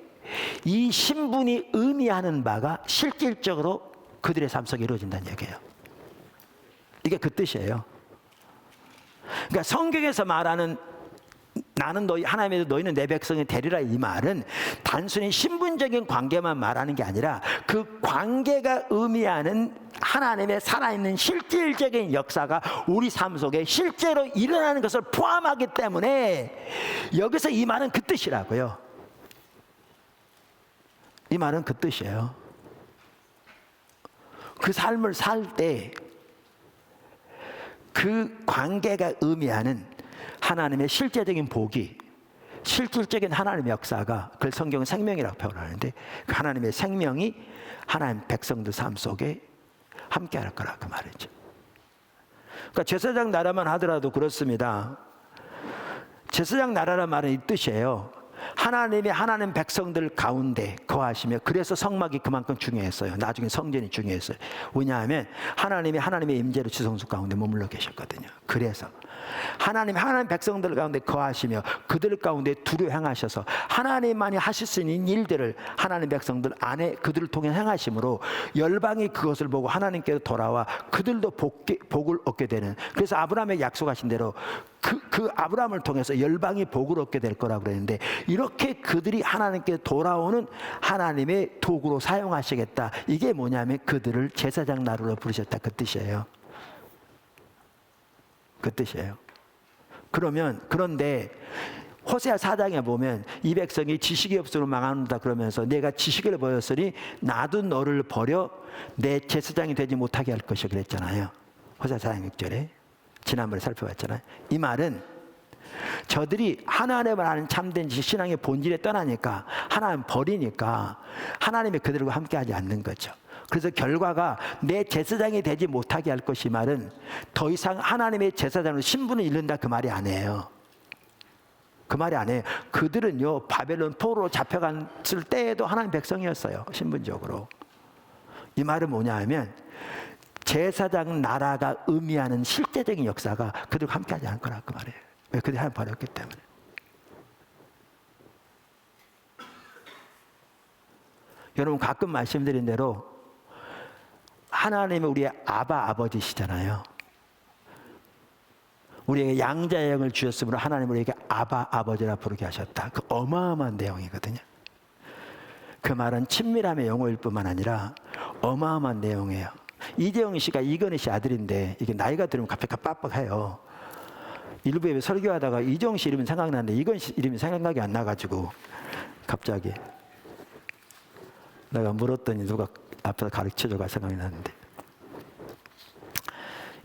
이 신분이 의미하는 바가 실질적으로 그들의 삶 속에 이루어진다는 얘기예요. 이게 그 뜻이에요. 그러니까 성경에서 말하는 나는 너희 하나님의 너희는 내 백성이 되리라, 이 말은 단순히 신분적인 관계만 말하는 게 아니라 그 관계가 의미하는 하나님의 살아있는 실질적인 역사가 우리 삶 속에 실제로 일어나는 것을 포함하기 때문에 여기서 이 말은 그 뜻이라고요. 이 말은 그 뜻이에요. 그 삶을 살 때 그 관계가 의미하는 하나님의 실제적인 복이, 실질적인 하나님의 역사가, 그걸 성경은 생명이라고 표현하는데 그 하나님의 생명이 하나님 백성들 삶 속에 함께할 거라, 그 말이죠. 그러니까 제사장 나라만 하더라도 그렇습니다. 제사장 나라란 말은 이 뜻이에요. 하나님이 하나님 백성들 가운데 거하시며, 그래서 성막이 그만큼 중요했어요. 나중에 성전이 중요했어요. 왜냐하면 하나님이 하나님의 임재로 지성소 가운데 머물러 계셨거든요. 그래서 하나님 백성들 가운데 거하시며 그들 가운데 두루 행하셔서 하나님만이 하실 수 있는 일들을 하나님 백성들 안에 그들을 통해 행하심으로 열방이 그것을 보고 하나님께로 돌아와 그들도 복을 얻게 되는, 그래서 아브라함에게 약속하신 대로 그 아브라함을 통해서 열방이 복을 얻게 될 거라고 그랬는데, 이렇게 그들이 하나님께 돌아오는 하나님의 도구로 사용하시겠다. 이게 뭐냐면 그들을 제사장 나라로 부르셨다, 그 뜻이에요. 그 뜻이에요. 그런데 호세아 4장에 보면 이 백성이 지식이 없으므로 망한다 그러면서 내가 지식을 보였으니 나도 너를 버려 내 제사장이 되지 못하게 할 것이라 그랬잖아요. 호세아 4장 6절에 지난번에 살펴봤잖아요. 이 말은 저들이 하나님을 아는 참된 신앙의 본질에 떠나니까, 하나님 버리니까 하나님이 그들과 함께하지 않는 거죠. 그래서 결과가 내 제사장이 되지 못하게 할 것이 말은 더 이상 하나님의 제사장으로 신분을 잃는다, 그 말이 아니에요. 그 말이 아니에요. 그들은요 바벨론 포로로 잡혀갔을 때에도 하나님 백성이었어요, 신분적으로. 이 말은 뭐냐 하면 제사장 나라가 의미하는 실제적인 역사가 그들과 함께하지 않을 거라, 그 말이에요. 왜? 그들이 하나님 버렸기 때문에. 여러분, 가끔 말씀드린 대로 하나님은 우리의 아버지시잖아요. 우리에게 양자의 영을 주셨으므로 하나님은 우리에게 아버지라 부르게 하셨다. 그 어마어마한 내용이거든요. 그 말은 친밀함의 용어일 뿐만 아니라 어마어마한 내용이에요. 이재용 씨가 이건희 씨 아들인데, 이게 나이가 들으면 갑자기 빡빡해요. 일부에 설교하다가 이재용 씨 이름이 생각나는데 이건희 씨 이름이 생각이 안 나가지고 갑자기 내가 물었더니 누가 앞에서 가르쳐줘가 생각이 나는데,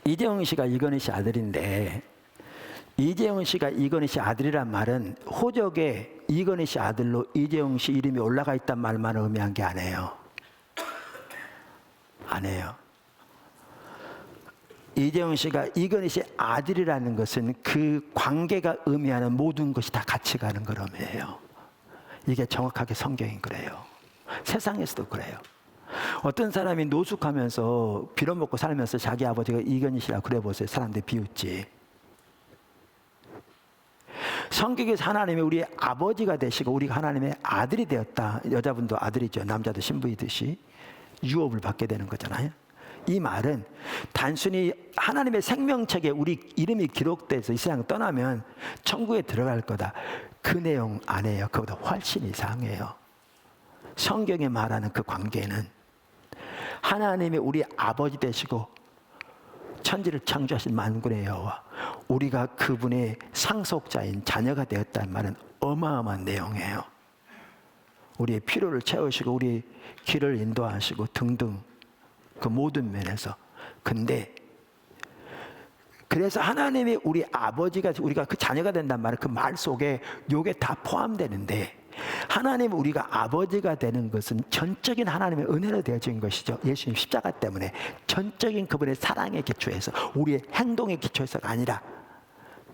이재용 씨가 이건희 씨 아들인데, 이재용 씨가 이건희 씨 아들이란 말은 호적에 이건희 씨 아들로 이재용 씨 이름이 올라가 있단 말만 의미한 게 아니에요. 아니에요. 이재용 씨가 이건희 씨 아들이라는 것은 그 관계가 의미하는 모든 것이 다 같이 가는 걸 의미해요. 이게 정확하게 성경이 그래요. 세상에서도 그래요. 어떤 사람이 노숙하면서 빌어먹고 살면서 자기 아버지가 이건희 씨라고 그래 보세요. 사람들이 비웃지. 성경에서 하나님이 우리의 아버지가 되시고 우리가 하나님의 아들이 되었다. 여자분도 아들이죠. 남자도 신부이듯이 유업을 받게 되는 거잖아요. 이 말은 단순히 하나님의 생명책에 우리 이름이 기록돼서 이 세상 떠나면 천국에 들어갈 거다, 그 내용 아니에요. 그보다 훨씬 이상해요. 성경에 말하는 그 관계는 하나님이 우리 아버지 되시고 천지를 창조하신 만군의 여호와, 우리가 그분의 상속자인 자녀가 되었다는 말은 어마어마한 내용이에요. 우리의 필요를 채우시고 우리의 길을 인도하시고 등등 그 모든 면에서. 근데 그래서 하나님이 우리 아버지가, 우리가 그 자녀가 된단 말은 그 말 속에 요게 다 포함되는데, 하나님 우리가 아버지가 되는 것은 전적인 하나님의 은혜로 되어진 것이죠. 예수님 십자가 때문에 전적인 그분의 사랑에 기초해서, 우리의 행동에 기초해서가 아니라.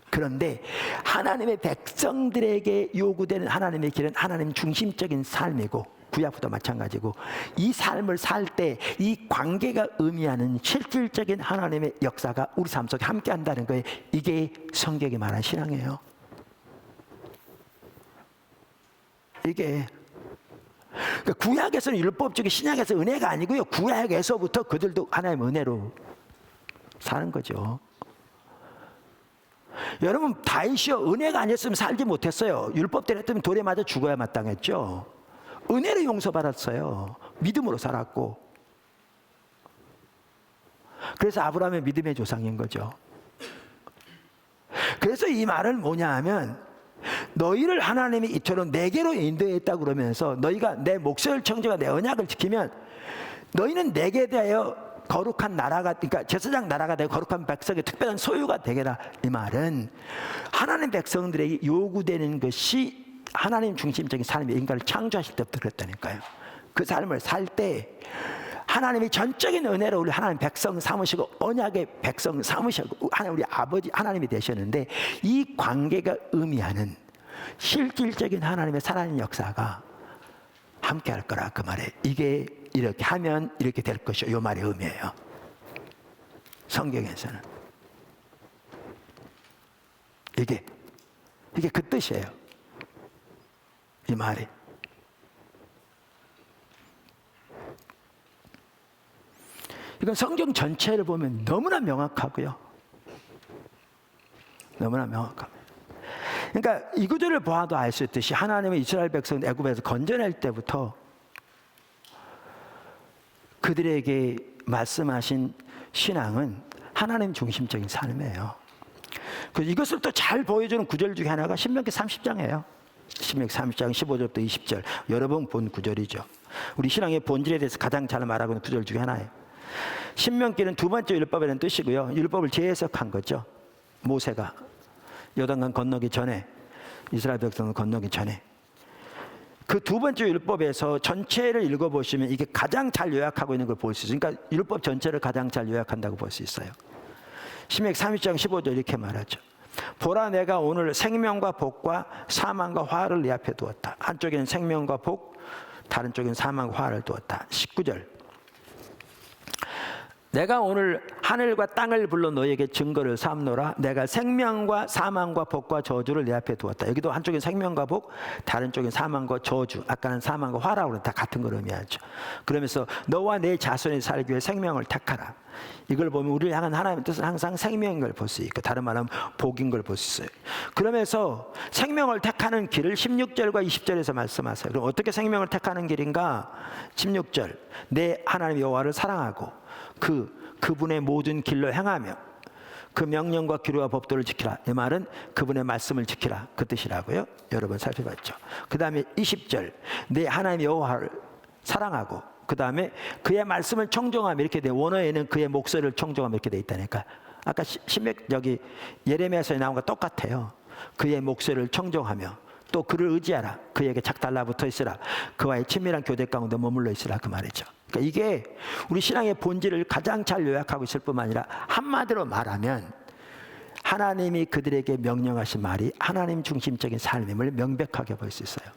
그런데 하나님의 백성들에게 요구되는 하나님의 길은 하나님 중심적인 삶이고, 구약부터 마찬가지고, 이 삶을 살 때 이 관계가 의미하는 실질적인 하나님의 역사가 우리 삶 속에 함께 한다는 거예요. 이게 성경이 말한 신앙이에요. 이게 그러니까 구약에서는 율법적인, 신약에서 은혜가 아니고요, 구약에서부터 그들도 하나님의 은혜로 사는 거죠. 여러분, 다윗이요, 은혜가 아니었으면 살지 못했어요. 율법 때렸으면 돌에 맞아 죽어야 마땅했죠. 은혜로 용서받았어요. 믿음으로 살았고. 그래서 아브라함의 믿음의 조상인 거죠. 그래서 이 말은 뭐냐 하면, 너희를 하나님이 이처럼 내게로 인도했다 그러면서, 너희가 내 목소리를 청정하고 내 언약을 지키면 너희는 내게 대하여 거룩한 나라가, 그러니까 제사장 나라가 되고 거룩한 백성의 특별한 소유가 되게라. 이 말은 하나님 백성들에게 요구되는 것이 하나님 중심적인 삶의 인간을 창조하실 때부터 그랬다니까요. 그 삶을 살 때 하나님이 전적인 은혜로 우리 하나님 백성 삼으시고, 언약의 백성 삼으시고, 하나님 우리 아버지 하나님이 되셨는데, 이 관계가 의미하는 실질적인 하나님의 살아있는 역사가 함께 할 거라. 그 말에 이게 이렇게 하면 이렇게 될 것이요, 이 말의 의미예요. 성경에서는 이게 그 뜻이에요. 이 말이. 이건 성경 전체를 보면 너무나 명확하고요. 너무나 명확합니다. 그러니까 이 구절을 보아도 알 수 있듯이, 하나님은 이스라엘 백성 애굽에서 건져낼 때부터 그들에게 말씀하신 신앙은 하나님 중심적인 삶이에요. 이것을 또 잘 보여주는 구절 중에 하나가 신명기 30장이에요. 신명기 30장 15절부터 20절, 여러 번 본 구절이죠. 우리 신앙의 본질에 대해서 가장 잘 말하고 있는 구절 중에 하나예요. 신명기는 두 번째 율법이라는 뜻이고요, 율법을 재해석한 거죠. 모세가 요단강 건너기 전에, 이스라엘 백성을 건너기 전에 그 두 번째 율법에서 전체를 읽어보시면 이게 가장 잘 요약하고 있는 걸 볼 수 있어요. 그러니까 율법 전체를 가장 잘 요약한다고 볼 수 있어요. 신명기 30장 15절 이렇게 말하죠. 보라, 내가 오늘 생명과 복과 사망과 화를 네 앞에 두었다. 한쪽에는 생명과 복, 다른 쪽에는 사망과 화를 두었다. 19절, 내가 오늘 하늘과 땅을 불러 너희에게 증거를 삼노라. 내가 생명과 사망과 복과 저주를 내 앞에 두었다. 여기도 한쪽엔 생명과 복, 다른 쪽엔 사망과 저주. 아까는 사망과 화라고 그랬다. 같은 걸 의미하죠. 그러면서 너와 내 자손이 살기 위해 생명을 택하라. 이걸 보면 우리를 향한 하나님의 뜻은 항상 생명인 걸 볼 수 있고, 다른 말하면 복인 걸 볼 수 있어요. 그러면서 생명을 택하는 길을 16절과 20절에서 말씀하세요. 그럼 어떻게 생명을 택하는 길인가? 16절, 내 하나님 여호와를 사랑하고 그분의 모든 길로 행하며 그 명령과 규례와 법도를 지키라. 이 말은 그분의 말씀을 지키라, 그 뜻이라고요. 여러 번 살펴봤죠. 그 다음에 20절, 내 하나님 여호와를 사랑하고, 그 다음에 그의 말씀을 청종하며, 이렇게 돼. 원어에는 그의 목소리를 청종하며 이렇게 돼 있다니까. 아까 여기 예레미야서에 나온 거 똑같아요. 그의 목소리를 청종하며, 또 그를 의지하라. 그에게 착 달라붙어 있으라. 그와의 친밀한 교대 가운데 머물러 있으라, 그 말이죠. 그러니까 이게 우리 신앙의 본질을 가장 잘 요약하고 있을 뿐만 아니라, 한마디로 말하면 하나님이 그들에게 명령하신 말이 하나님 중심적인 삶임을 명백하게 볼 수 있어요.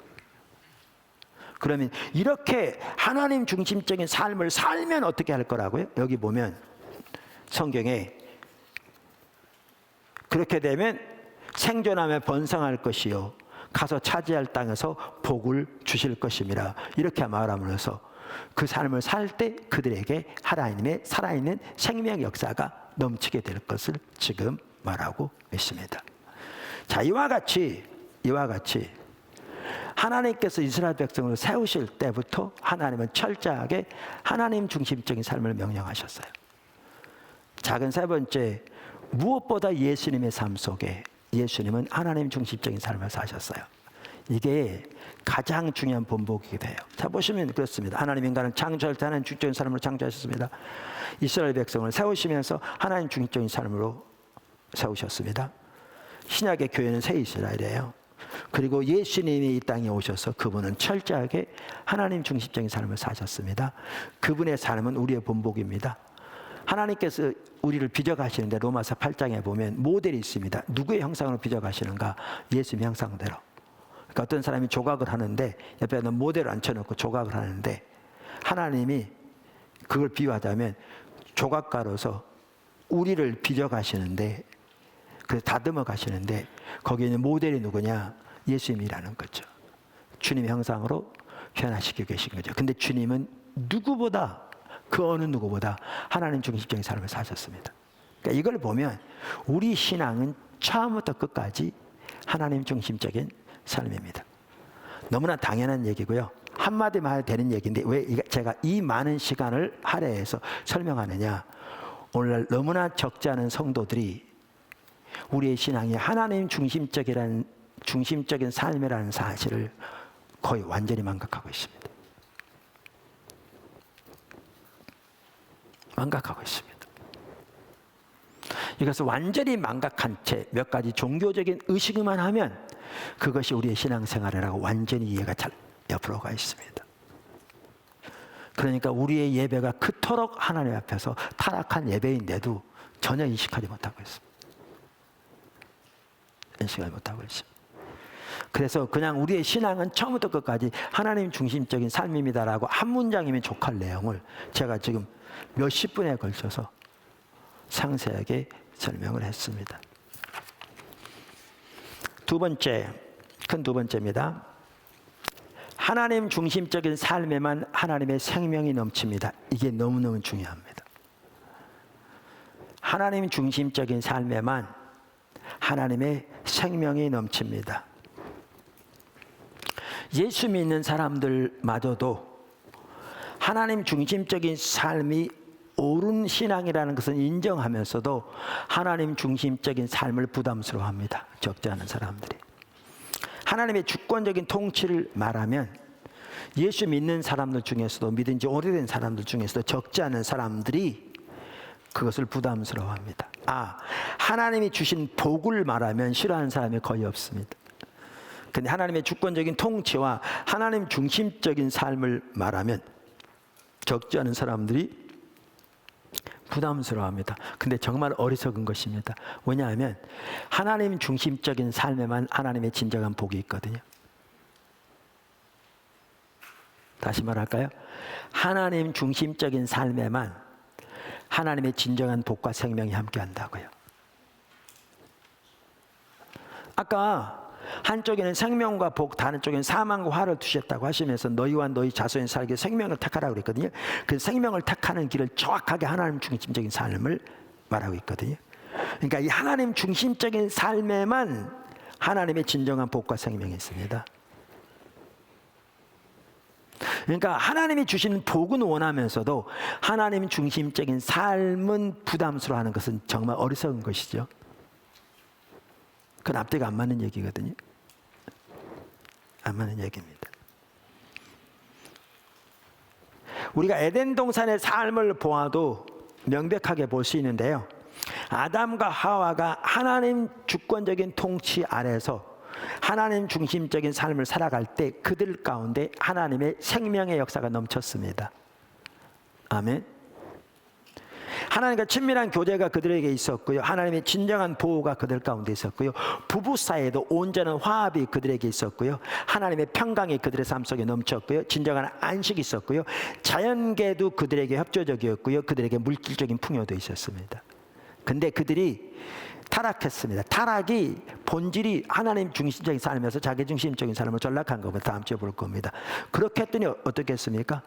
그러면 이렇게 하나님 중심적인 삶을 살면 어떻게 할 거라고요? 여기 보면 성경에 그렇게 되면 생존하며 번성할 것이요, 가서 차지할 땅에서 복을 주실 것임이라, 이렇게 말함으로써 그 삶을 살 때 그들에게 하나님의 살아있는 생명 역사가 넘치게 될 것을 지금 말하고 있습니다. 자, 이와 같이 하나님께서 이스라엘 백성을 세우실 때부터 하나님은 철저하게 하나님 중심적인 삶을 명령하셨어요. 작은 세 번째, 무엇보다 예수님의 삶 속에 예수님은 하나님 중심적인 삶을 사셨어요. 이게 가장 중요한 본보기가 돼요. 자, 보시면 그렇습니다. 하나님 인간을 창조할 때 하나님 중심적인 삶으로 창조하셨습니다. 이스라엘 백성을 세우시면서 하나님 중심적인 삶으로 세우셨습니다. 신약의 교회는 새 이스라엘이에요. 그리고 예수님이 이 땅에 오셔서 그분은 철저하게 하나님 중심적인 삶을 사셨습니다. 그분의 삶은 우리의 본보기입니다. 하나님께서 우리를 빚어가시는데 로마서 8장에 보면 모델이 있습니다. 누구의 형상으로 빚어가시는가? 예수님 형상대로. 그러니까 어떤 사람이 조각을 하는데 옆에는 모델을 앉혀놓고 조각을 하는데 하나님이 그걸 비유하자면 조각가로서 우리를 빚어가시는데 그래서 다듬어 가시는데 거기에 있는 모델이 누구냐? 예수님이라는 거죠. 주님의 형상으로 변화시키고 계신 거죠. 근데 주님은 누구보다 그 어느 누구보다 하나님 중심적인 삶을 사셨습니다. 그러니까 이걸 보면 우리 신앙은 처음부터 끝까지 하나님 중심적인 삶입니다. 너무나 당연한 얘기고요. 한마디만 해도 되는 얘기인데 왜 제가 이 많은 시간을 할애해서 설명하느냐? 오늘날 너무나 적지 않은 성도들이 우리의 신앙이 하나님 중심적인 삶이라는 사실을 거의 완전히 망각하고 있습니다. 망각하고 있습니다. 이것을 완전히 망각한 채 몇 가지 종교적인 의식만 하면 그것이 우리의 신앙생활이라고 완전히 이해가 잘 옆으로 가 있습니다. 그러니까 우리의 예배가 그토록 하나님 앞에서 타락한 예배인데도 전혀 인식하지 못하고 있습니다. 인식을 못하고 있습니다. 그래서 그냥 우리의 신앙은 처음부터 끝까지 하나님 중심적인 삶입니다라고 한 문장이면 족할 내용을 제가 지금 몇십 분에 걸쳐서 상세하게 설명을 했습니다. 두 번째, 큰 두 번째입니다. 하나님 중심적인 삶에만 하나님의 생명이 넘칩니다. 이게 너무너무 중요합니다. 하나님 중심적인 삶에만 하나님의 생명이 넘칩니다. 예수 믿는 사람들마저도 하나님 중심적인 삶이 옳은 신앙이라는 것을 인정하면서도 하나님 중심적인 삶을 부담스러워합니다. 적지 않은 사람들이. 하나님의 주권적인 통치를 말하면 예수 믿는 사람들 중에서도 믿은 지 오래된 사람들 중에서도 적지 않은 사람들이 그것을 부담스러워합니다. 하나님이 주신 복을 말하면 싫어하는 사람이 거의 없습니다. 근데 하나님의 주권적인 통치와 하나님 중심적인 삶을 말하면 적지 않은 사람들이 부담스러워합니다. 근데 정말 어리석은 것입니다. 왜냐하면 하나님 중심적인 삶에만 하나님의 진정한 복이 있거든요. 다시 말할까요? 하나님 중심적인 삶에만 하나님의 진정한 복과 생명이 함께한다고요. 아까 한쪽에는 생명과 복, 다른 쪽에는 사망과 화를 두셨다고 하시면서 너희와 너희 자손이 살게 생명을 택하라고 그랬거든요. 그 생명을 택하는 길을 정확하게 하나님 중심적인 삶을 말하고 있거든요. 그러니까 이 하나님 중심적인 삶에만 하나님의 진정한 복과 생명이 있습니다. 그러니까 하나님이 주시는 복은 원하면서도 하나님 중심적인 삶은 부담스러워하는 것은 정말 어리석은 것이죠. 그건 앞뒤가 안 맞는 얘기거든요. 안 맞는 얘기입니다. 우리가 에덴 동산의 삶을 보아도 명백하게 볼 수 있는데요. 아담과 하와가 하나님 주권적인 통치 아래서 하나님 중심적인 삶을 살아갈 때 그들 가운데 하나님의 생명의 역사가 넘쳤습니다. 아멘. 하나님과 친밀한 교제가 그들에게 있었고요. 하나님의 진정한 보호가 그들 가운데 있었고요. 부부 사이에도 온전한 화합이 그들에게 있었고요. 하나님의 평강이 그들의 삶 속에 넘쳤고요. 진정한 안식이 있었고요. 자연계도 그들에게 협조적이었고요. 그들에게 물질적인 풍요도 있었습니다. 근데 그들이 타락했습니다. 타락이 본질이 하나님 중심적인 삶에서 자기 중심적인 삶을 전락한 것부터 다음 주에 볼 겁니다. 그렇게 했더니 어떻게 했습니까?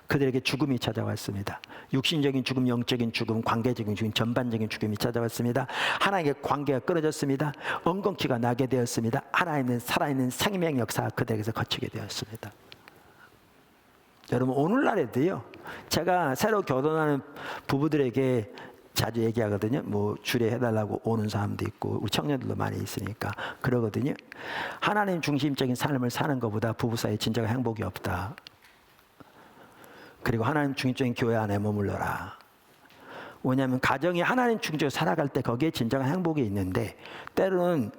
그들에게 죽음이 찾아왔습니다. 육신적인 죽음, 영적인 죽음, 관계적인 죽음, 전반적인 죽음이 찾아왔습니다. 하나님의 관계가 끊어졌습니다. 엉겅퀴가 나게 되었습니다. 하나님은 살아있는 생명 역사가 그들에게서 거치게 되었습니다. 여러분 오늘날에도요. 제가 새로 결혼하는 부부들에게 자주 얘기하거든요. 뭐 주례해달라고 오는 사람도 있고 우리 청년들도 많이 있으니까 그러거든요. 하나님 중심적인 삶을 사는 것보다 부부 사이에 진정한 행복이 없다. 그리고 하나님 중심적인 교회 안에 머물러라. 왜냐하면 가정이 하나님 중심으로 살아갈 때 거기에 진정한 행복이 있는데, 때로는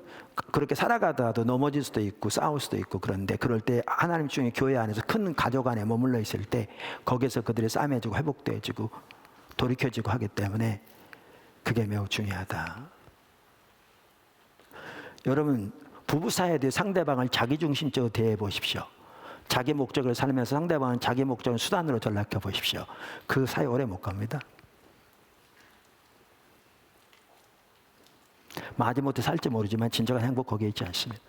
그렇게 살아가다가도 넘어질 수도 있고 싸울 수도 있고, 그런데 그럴 때 하나님 중에 교회 안에서 큰 가족 안에 머물러 있을 때 거기에서 그들이 싸매지고 회복되어지고 돌이켜지고 하기 때문에 그게 매우 중요하다. 여러분, 부부 사이에도 상대방을 자기중심적으로 대해 보십시오. 자기 목적을 살면서 상대방은 자기 목적을 수단으로 전락해 보십시오. 그 사이 오래 못 갑니다. 마지못해 살지 모르지만 진정한 행복 거기에 있지 않습니다.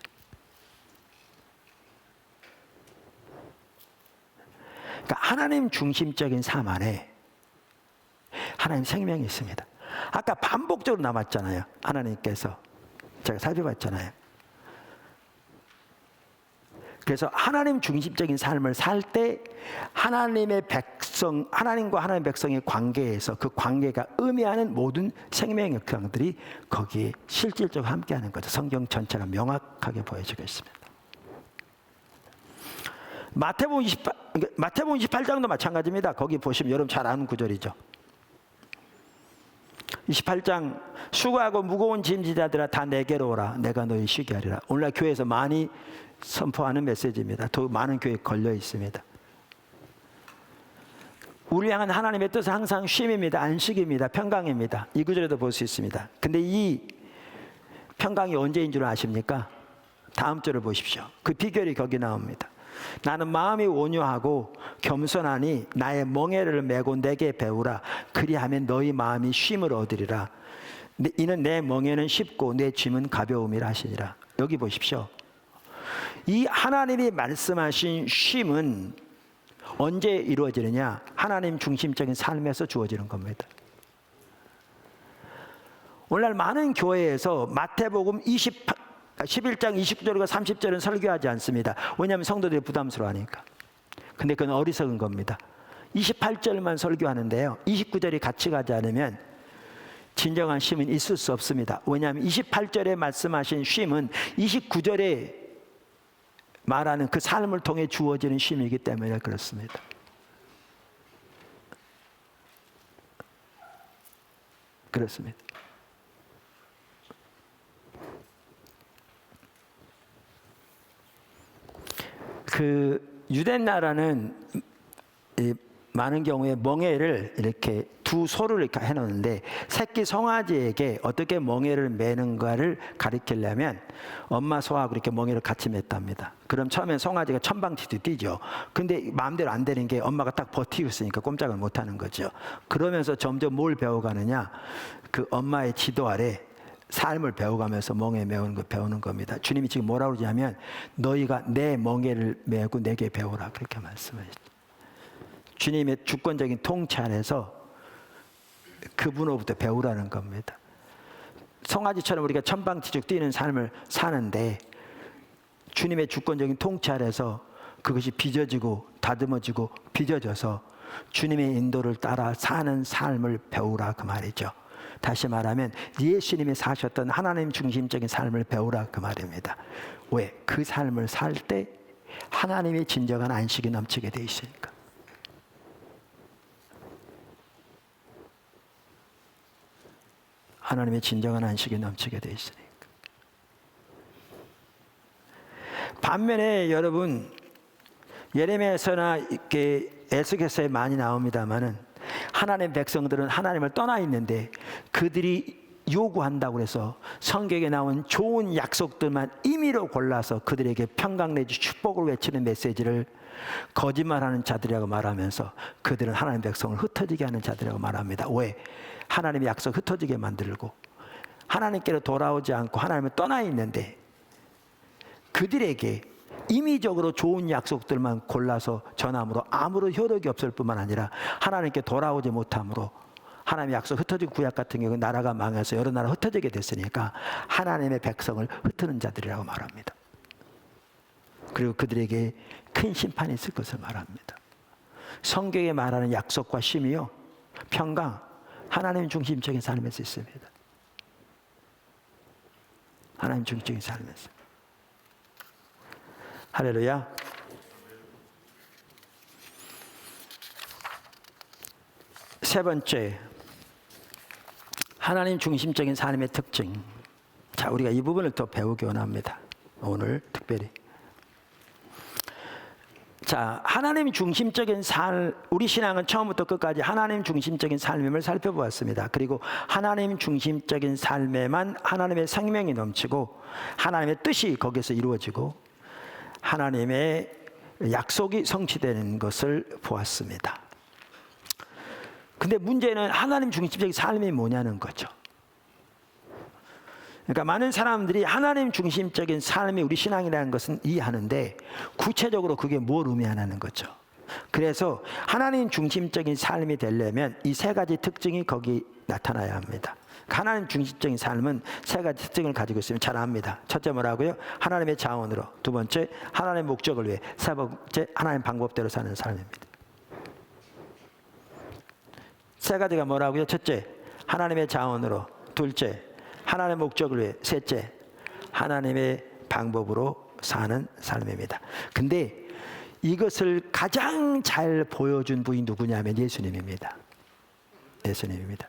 그러니까 하나님 중심적인 삶 안에 하나님 생명이 있습니다. 아까 반복적으로 남았잖아요. 하나님께서 제가 살펴봤잖아요. 그래서 하나님 중심적인 삶을 살 때 하나님의 백성, 하나님과 하나님의 백성의 관계에서 그 관계가 의미하는 모든 생명의 역사들이 거기에 실질적으로 함께하는 거죠. 성경 전체가 명확하게 보여지고 있습니다. 마태복음 28장도 마찬가지입니다. 거기 보시면 여러분 잘 아는 구절이죠. 28장, 수고하고 무거운 짐지자들아 다 내게로 오라. 내가 너희 쉬게 하리라. 오늘날 교회에서 많이 선포하는 메시지입니다. 더 많은 교회에 걸려 있습니다. 우리 향한 하나님의 뜻은 항상 쉼입니다. 안식입니다. 평강입니다. 이 구절에도 볼 수 있습니다. 근데 이 평강이 언제인 줄 아십니까? 다음 절을 보십시오. 그 비결이 거기 나옵니다. 나는 마음이 온유하고 겸손하니 나의 멍에를 메고 내게 배우라. 그리하면 너희 마음이 쉼을 얻으리라. 이는 내 멍에는 쉽고 내 짐은 가벼움이라 하시니라. 여기 보십시오. 이 하나님이 말씀하신 쉼은 언제 이루어지느냐? 하나님 중심적인 삶에서 주어지는 겁니다. 오늘날 많은 교회에서 마태복음 11장 29절과 30절은 설교하지 않습니다. 왜냐하면 성도들이 부담스러워하니까. 근데 그건 어리석은 겁니다. 28절만 설교하는데요, 29절이 같이 가지 않으면 진정한 쉼은 있을 수 없습니다. 왜냐하면 28절에 말씀하신 쉼은 29절에 말하는 그 삶을 통해 주어지는 쉼이기 때문에 그렇습니다. 그렇습니다. 그 유대 나라는 많은 경우에 멍에를 이렇게 두 소를 이렇게 해놓는데, 새끼 송아지에게 어떻게 멍에를 매는가를 가리키려면 엄마 소하고 이렇게 멍에를 같이 맸답니다. 그럼 처음엔 송아지가 천방지축 뛰죠. 근데 마음대로 안 되는 게 엄마가 딱 버티고 있으니까 꼼짝을 못 하는 거죠. 그러면서 점점 뭘 배워가느냐? 그 엄마의 지도 아래 삶을 배워가면서 멍에 메우는 거 배우는 겁니다. 주님이 지금 뭐라고 그러냐면 너희가 내 멍에를 메고 내게 배우라, 그렇게 말씀하셨죠. 주님의 주권적인 통치 안에서 그분으로부터 배우라는 겁니다. 송아지처럼 우리가 천방지축 뛰는 삶을 사는데 주님의 주권적인 통치 아래서 그것이 빚어지고 다듬어지고 빚어져서 주님의 인도를 따라 사는 삶을 배우라, 그 말이죠. 다시 말하면 예수님이 사셨던 하나님 중심적인 삶을 배우라, 그 말입니다. 왜? 그 삶을 살 때 하나님의 진정한 안식이 넘치게 돼 있으니까. 하나님의 진정한 안식이 넘치게 돼 있으니까. 반면에 여러분, 예레미야서나 이렇게 에스겔서에 많이 나옵니다만은 하나님의 백성들은 하나님을 떠나 있는데 그들이 요구한다고 해서 성경에 나온 좋은 약속들만 임의로 골라서 그들에게 평강 내지 축복을 외치는 메시지를 거짓말하는 자들이라고 말하면서 그들은 하나님의 백성을 흩어지게 하는 자들이라고 말합니다. 왜? 하나님의 약속 흩어지게 만들고 하나님께로 돌아오지 않고 하나님을 떠나 있는데 그들에게 임의적으로 좋은 약속들만 골라서 전함으로 아무런 효력이 없을 뿐만 아니라 하나님께 돌아오지 못함으로 하나님의 약속 흩어지고, 구약 같은 경우 나라가 망해서 여러 나라 흩어지게 됐으니까 하나님의 백성을 흩트는 자들이라고 말합니다. 그리고 그들에게 큰 심판이 있을 것을 말합니다. 성경에 말하는 약속과 쉼이요, 평강, 하나님 중심적인 삶에서 있습니다. 하나님 중심적인 삶에서. 할렐루야. 세 번째, 하나님 중심적인 삶의 특징. 자, 우리가 이 부분을 더 배우기 원합니다. 오늘 특별히. 자, 하나님 중심적인 삶, 우리 신앙은 처음부터 끝까지 하나님 중심적인 삶임을 살펴보았습니다. 그리고 하나님 중심적인 삶에만 하나님의 생명이 넘치고 하나님의 뜻이 거기서 이루어지고 하나님의 약속이 성취되는 것을 보았습니다. 근데 문제는 하나님 중심적인 삶이 뭐냐는 거죠. 그러니까 많은 사람들이 하나님 중심적인 삶이 우리 신앙이라는 것은 이해하는데 구체적으로 그게 뭘 의미하는 거죠. 그래서 하나님 중심적인 삶이 되려면 이 세 가지 특징이 거기 나타나야 합니다. 하나님 중심적인 삶은 세 가지 특징을 가지고 있으면 잘 압니다. 첫째 뭐라고요? 하나님의 자원으로. 두 번째 하나님의 목적을 위해. 세 번째 하나님 방법대로 사는 삶입니다. 세 가지가 뭐라고요? 첫째 하나님의 자원으로. 둘째 하나님의 목적을 위해. 셋째 하나님의 방법으로 사는 삶입니다. 근데 이것을 가장 잘 보여준 분이 누구냐면 예수님입니다. 예수님입니다.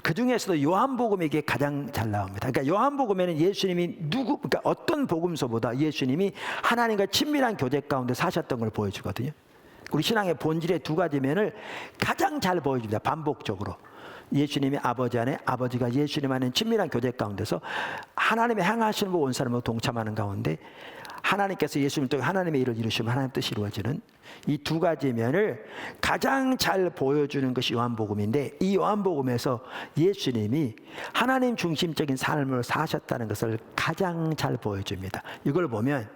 그 중에서도 요한복음에 이게 가장 잘 나옵니다. 그러니까 요한복음에는 예수님이 그러니까 어떤 복음서보다 예수님이 하나님과 친밀한 교제 가운데 사셨던 걸 보여주거든요. 우리 신앙의 본질의 두 가지 면을 가장 잘 보여줍니다. 반복적으로. 예수님이 아버지 안에, 아버지가 예수님 안에 친밀한 교제 가운데서 하나님의 행하시는 온 사람으로 동참하는 가운데 하나님께서 예수님을 통해 하나님의 일을 이루시면 하나님의 뜻이 이루어지는 이 두 가지 면을 가장 잘 보여주는 것이 요한복음인데, 이 요한복음에서 예수님이 하나님 중심적인 삶을 사셨다는 것을 가장 잘 보여줍니다. 이걸 보면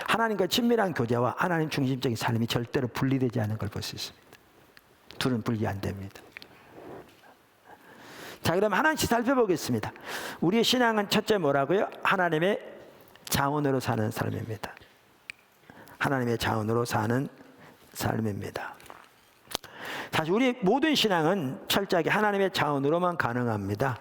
하나님과 친밀한 교제와 하나님 중심적인 삶이 절대로 분리되지 않는 걸 볼 수 있습니다. 둘은 분리 안 됩니다. 자, 그럼 하나씩 살펴보겠습니다. 우리의 신앙은 첫째 뭐라고요? 하나님의 자원으로 사는 삶입니다. 하나님의 자원으로 사는 삶입니다. 사실 우리 모든 신앙은 철저하게 하나님의 자원으로만 가능합니다.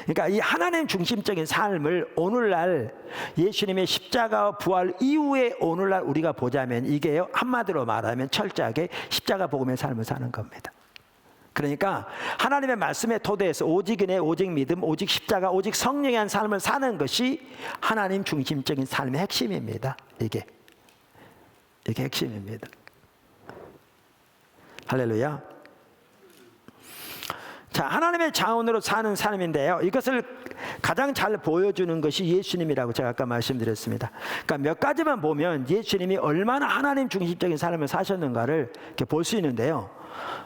그러니까 이 하나님 중심적인 삶을 오늘날 예수님의 십자가와 부활 이후에 오늘날 우리가 보자면 이게요, 한마디로 말하면 철저하게 십자가 복음의 삶을 사는 겁니다. 그러니까 하나님의 말씀의 토대에서 오직 은혜, 오직 믿음, 오직 십자가, 오직 성령의 한 삶을 사는 것이 하나님 중심적인 삶의 핵심입니다. 이게 핵심입니다. 할렐루야. 자, 하나님의 자원으로 사는 삶인데요, 이것을 가장 잘 보여주는 것이 예수님이라고 제가 아까 말씀드렸습니다. 그러니까 몇 가지만 보면 예수님이 얼마나 하나님 중심적인 삶을 사셨는가를 이렇게 볼 수 있는데요,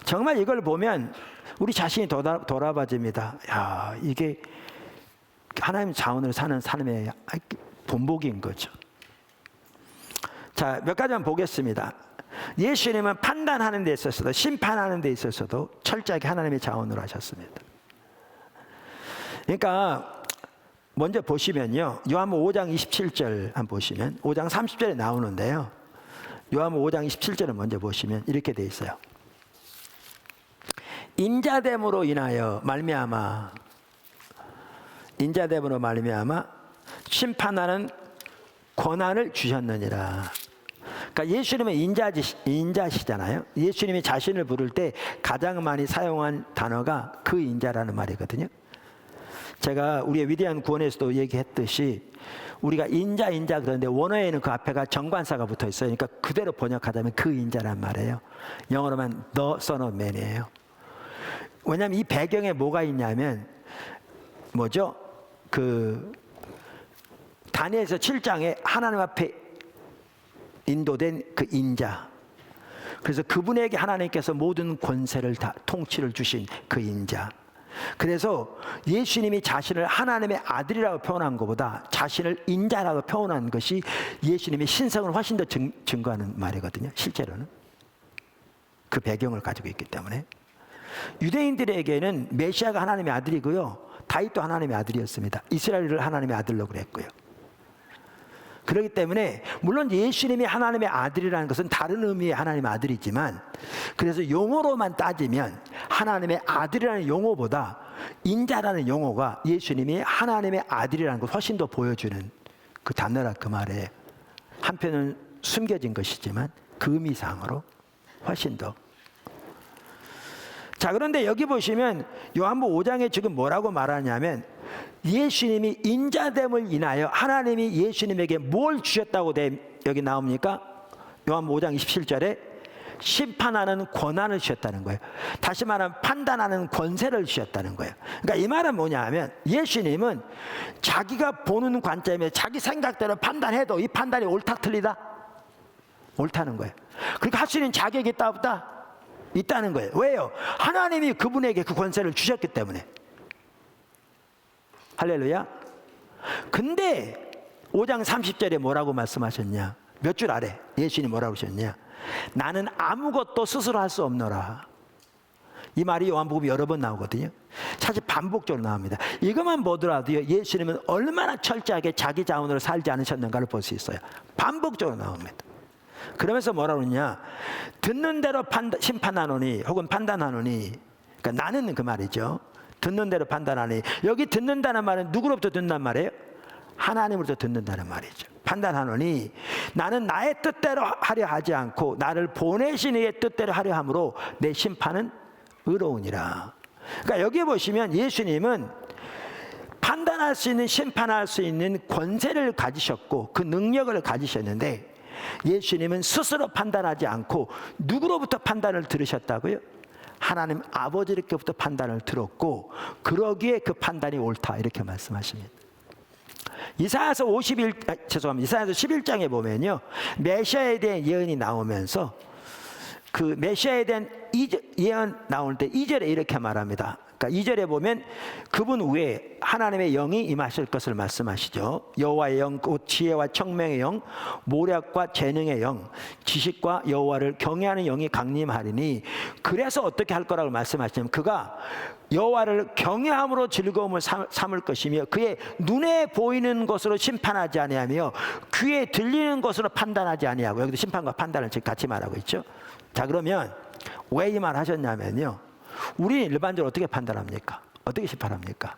정말 이걸 보면 우리 자신이 돌아봐집니다. 야, 이게 하나님 자원으로 사는 삶의 본보기인 거죠. 자, 몇 가지만 보겠습니다. 예수님은 판단하는 데 있어서도 심판하는 데 있어서도 철저하게 하나님의 자원으로 하셨습니다. 그러니까 먼저 보시면요, 요한복음 5장 27절 한번 보시면 5장 30절에 나오는데요, 요한복음 5장 27절을 먼저 보시면 이렇게 돼 있어요. 인자됨으로 인하여 말미암아, 인자됨으로 말미암아 심판하는 권한을 주셨느니라. 그러니까 예수님은 인자시잖아요. 예수님이 자신을 부를 때 가장 많이 사용한 단어가 그 인자라는 말이거든요. 제가 우리의 위대한 구원에서도 얘기했듯이 우리가 인자 그러는데 원어에는 그 앞에가 정관사가 붙어 있어요. 그러니까 그대로 번역하자면 그 인자란 말이에요. 영어로만 The Son of Man이에요. 왜냐하면 이 배경에 뭐가 있냐면 뭐죠? 그 다니엘서 7장에 하나님 앞에 인도된 그 인자, 그래서 그분에게 하나님께서 모든 권세를 다 통치를 주신 그 인자. 그래서 예수님이 자신을 하나님의 아들이라고 표현한 것보다 자신을 인자라고 표현한 것이 예수님의 신성을 훨씬 더 증거하는 말이거든요. 실제로는 그 배경을 가지고 있기 때문에 유대인들에게는 메시아가 하나님의 아들이고요, 다윗도 하나님의 아들이었습니다. 이스라엘을 하나님의 아들로 그랬고요. 그렇기 때문에 물론 예수님이 하나님의 아들이라는 것은 다른 의미의 하나님의 아들이지만, 그래서 용어로만 따지면 하나님의 아들이라는 용어보다 인자라는 용어가 예수님이 하나님의 아들이라는 걸 훨씬 더 보여주는 그 단어라 그 말에 한편은 숨겨진 것이지만 그 의미상으로 훨씬 더. 자, 그런데 여기 보시면 요한복음 5장에 지금 뭐라고 말하냐면 예수님이 인자됨을 인하여 하나님이 예수님에게 뭘 주셨다고 여기 나옵니까? 요한복음 5장 27절에 심판하는 권한을 주셨다는 거예요. 다시 말하면 판단하는 권세를 주셨다는 거예요. 그러니까 이 말은 뭐냐 하면 예수님은 자기가 보는 관점에 자기 생각대로 판단해도 이 판단이 옳다 틀리다? 옳다는 거예요. 그러니까 할 수 있는 자격이 있다 없다? 있다는 거예요. 왜요? 하나님이 그분에게 그 권세를 주셨기 때문에. 할렐루야. 근데 5장 30절에 뭐라고 말씀하셨냐? 몇 줄 아래 예수님이 뭐라고 하셨냐? 나는 아무것도 스스로 할 수 없노라. 이 말이 요한복음에 여러 번 나오거든요. 사실 반복적으로 나옵니다. 이것만 보더라도 예수님은 얼마나 철저하게 자기 자원으로 살지 않으셨는가를 볼 수 있어요. 반복적으로 나옵니다. 그러면서 뭐라고 그러냐? 듣는 대로 심판하노니 혹은 판단하노니, 그러니까 나는 그 말이죠. 듣는 대로 판단하니, 여기 듣는다는 말은 누구로부터 듣는단 말이에요? 하나님으로부터 듣는다는 말이죠. 판단하노니 나는 나의 뜻대로 하려 하지 않고 나를 보내신 이의 뜻대로 하려 함으로 내 심판은 의로우니라. 그러니까 여기 보시면 예수님은 판단할 수 있는, 심판할 수 있는 권세를 가지셨고 그 능력을 가지셨는데 예수님은 스스로 판단하지 않고 누구로부터 판단을 들으셨다고요? 하나님 아버지께부터 판단을 들었고 그러기에 그 판단이 옳다 이렇게 말씀하십니다. 이사야서 11장에 보면요, 메시아에 대한 예언이 나오면서 그 메시아에 대한 예언 나올 때 2절에 이렇게 말합니다. 그러니까 2절에 보면 그분 위에 하나님의 영이 임하실 것을 말씀하시죠. 여호와의 영, 곧 지혜와 청명의 영, 모략과 재능의 영, 지식과 여호와를 경외하는 영이 강림하리니, 그래서 어떻게 할 거라고 말씀하시냐면 그가 여호와를 경외함으로 즐거움을 삼을 것이며 그의 눈에 보이는 것으로 심판하지 아니하며 귀에 들리는 것으로 판단하지 아니하고, 여기도 심판과 판단을 지금 같이 말하고 있죠. 자, 그러면 왜 이 말 하셨냐면요, 우리는 일반적으로 어떻게 판단합니까? 어떻게 심판합니까?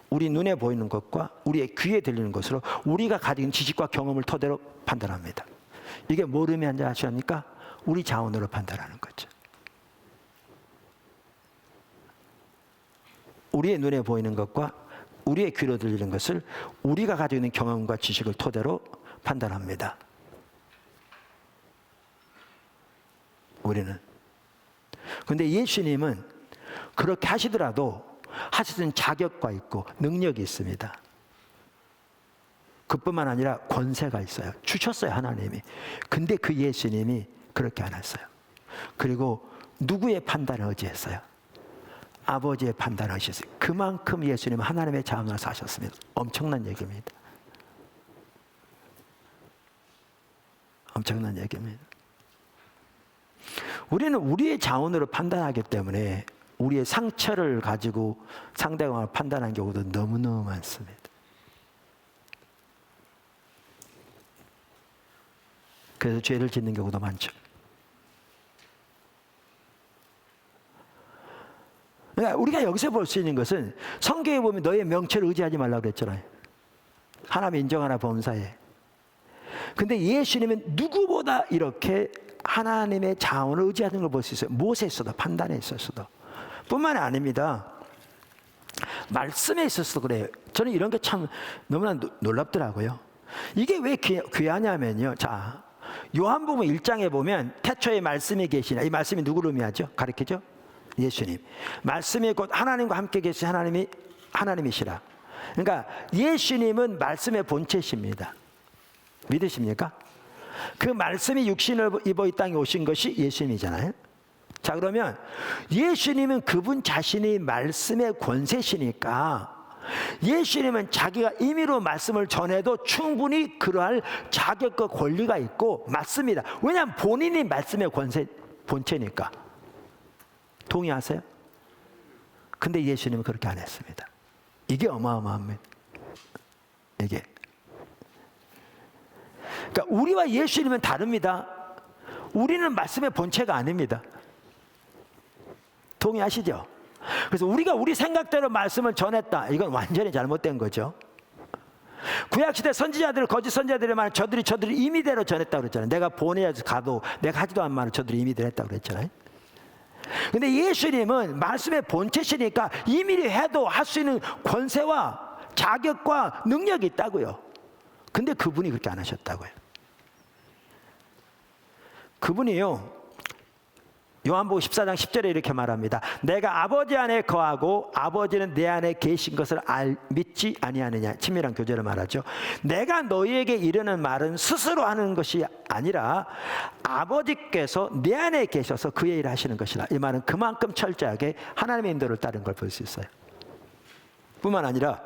우리 눈에 보이는 것과 우리의 귀에 들리는 것으로 우리가 가진 지식과 경험을 토대로 판단합니다. 이게 뭘 의미하는지 아십니까? 우리 자원으로 판단하는 거죠. 우리의 눈에 보이는 것과 우리의 귀로 들리는 것을 우리가 가지고 있는 경험과 지식을 토대로 판단합니다. 우리는. 그런데 예수님은 그렇게 하시더라도 하시는 자격과 있고 능력이 있습니다. 그뿐만 아니라 권세가 있어요. 주셨어요, 하나님이. 근데 그 예수님이 그렇게 안 했어요. 그리고 누구의 판단을 의지했어요? 아버지의 판단을 하셨어요. 그만큼 예수님은 하나님의 자원으로 사셨습니다. 엄청난 얘기입니다. 엄청난 얘기입니다. 우리는 우리의 자원으로 판단하기 때문에 우리의 상처를 가지고 상대방을 판단하는 경우도 너무너무 많습니다. 그래서 죄를 짓는 경우도 많죠. 그러니까 우리가 여기서 볼 수 있는 것은, 성경에 보면 너의 명체를 의지하지 말라고 그랬잖아요. 하나님 인정하나 범사에. 근데 예수님은 누구보다 이렇게 하나님의 자원을 의지하는 걸 볼 수 있어요. 무엇에 있어도, 판단에 있어서도. 뿐만이 아닙니다. 말씀에 있어서도 그래요. 저는 이런 게 참 너무나 놀랍더라고요. 이게 왜 귀하냐면요. 자, 요한복음 1장에 보면 태초에 말씀이 계시나, 이 말씀이 누구를 의미하죠? 가리키죠? 예수님. 말씀이 곧 하나님과 함께 계신 하나님이시라. 그러니까 예수님은 말씀의 본체십니다. 믿으십니까? 그 말씀이 육신을 입어 이 땅에 오신 것이 예수님이잖아요. 자, 그러면 예수님은 그분 자신이 말씀의 권세시니까 예수님은 자기가 임의로 말씀을 전해도 충분히 그러할 자격과 권리가 있고 맞습니다. 왜냐하면 본인이 말씀의 본체니까. 동의하세요? 근데 예수님은 그렇게 안 했습니다. 이게 어마어마합니다. 이게. 그러니까 우리와 예수님은 다릅니다. 우리는 말씀의 본체가 아닙니다. 동의하시죠? 그래서 우리가 우리 생각대로 말씀을 전했다. 이건 완전히 잘못된 거죠. 구약시대 선지자들, 거짓 선지자들의 말은 저들이 임의대로 전했다고 그랬잖아요. 내가 보내야지 가도 내가 하지도 않은 말을 저들이 임의대로 했다고 그랬잖아요. 근데 예수님은 말씀의 본체시니까 이미 해도 할 수 있는 권세와 자격과 능력이 있다고요. 근데 그분이 그렇게 안 하셨다고요. 그분이요, 요한복음 14장 10절에 이렇게 말합니다. 내가 아버지 안에 거하고 아버지는 내 안에 계신 것을 믿지 아니하느냐. 친밀한 교제를 말하죠. 내가 너희에게 이르는 말은 스스로 하는 것이 아니라 아버지께서 내 안에 계셔서 그의 일을 하시는 것이라. 이 말은 그만큼 철저하게 하나님의 인도를 따른 걸 볼 수 있어요. 뿐만 아니라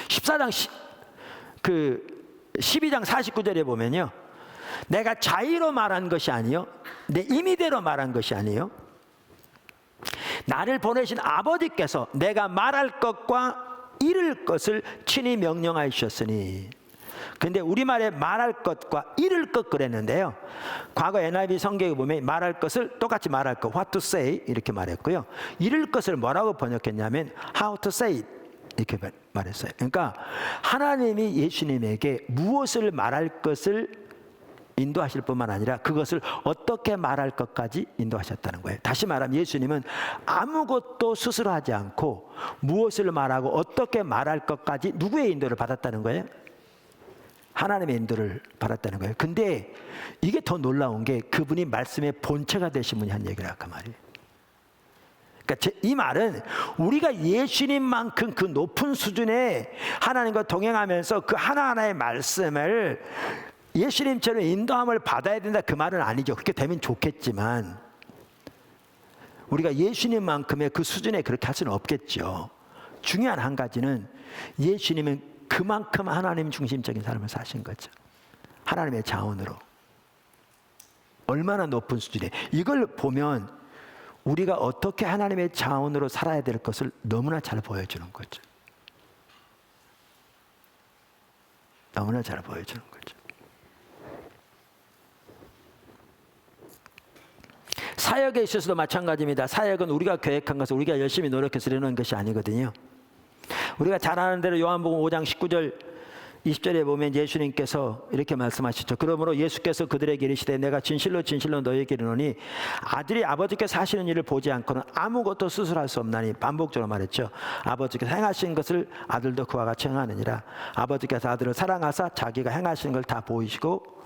12장 49절에 보면요, 내가 자의로 말한 것이 아니요 내 임의대로 말한 것이 아니요 나를 보내신 아버지께서 내가 말할 것과 이룰 것을 친히 명령하셨으니. 근데 우리말에 말할 것과 이룰 것 그랬는데요, 과거 NIV 성경에 보면 말할 것을 똑같이 말할 것 what to say 이렇게 말했고요, 이룰 것을 뭐라고 번역했냐면 how to say it 이렇게 말했어요. 그러니까 하나님이 예수님에게 무엇을 말할 것을 인도하실 뿐만 아니라 그것을 어떻게 말할 것까지 인도하셨다는 거예요. 다시 말하면 예수님은 아무것도 스스로 하지 않고 무엇을 말하고 어떻게 말할 것까지 누구의 인도를 받았다는 거예요? 하나님의 인도를 받았다는 거예요. 근데 이게 더 놀라운 게 그분이 말씀의 본체가 되신 분이 한 얘기라 그 말이에요. 그러니까 이 말은 우리가 예수님만큼 그 높은 수준의 하나님과 동행하면서 그 하나하나의 말씀을 예수님처럼 인도함을 받아야 된다 그 말은 아니죠. 그렇게 되면 좋겠지만 우리가 예수님만큼의 그 수준에 그렇게 할 수는 없겠죠. 중요한 한 가지는 예수님은 그만큼 하나님 중심적인 삶을 사신 거죠. 하나님의 자원으로. 얼마나 높은 수준에. 이걸 보면 우리가 어떻게 하나님의 자원으로 살아야 될 것을 너무나 잘 보여주는 거죠. 너무나 잘 보여주는 거죠. 사역에 있어서도 마찬가지입니다. 사역은 우리가 계획한 것을 우리가 열심히 노력해서 이루는 것이 아니거든요. 우리가 잘 아는 대로 요한복음 5장 19절 20절에 보면 예수님께서 이렇게 말씀하시죠. 그러므로 예수께서 그들에게 이르시되 내가 진실로 진실로 너희에게 이르노니 아들이 아버지께서 하시는 일을 보지 않고는 아무것도 스스로 할 수 없나니. 반복적으로 말했죠. 아버지께서 행하신 것을 아들도 그와 같이 행하느니라. 아버지께서 아들을 사랑하사 자기가 행하시는 걸 다 보이시고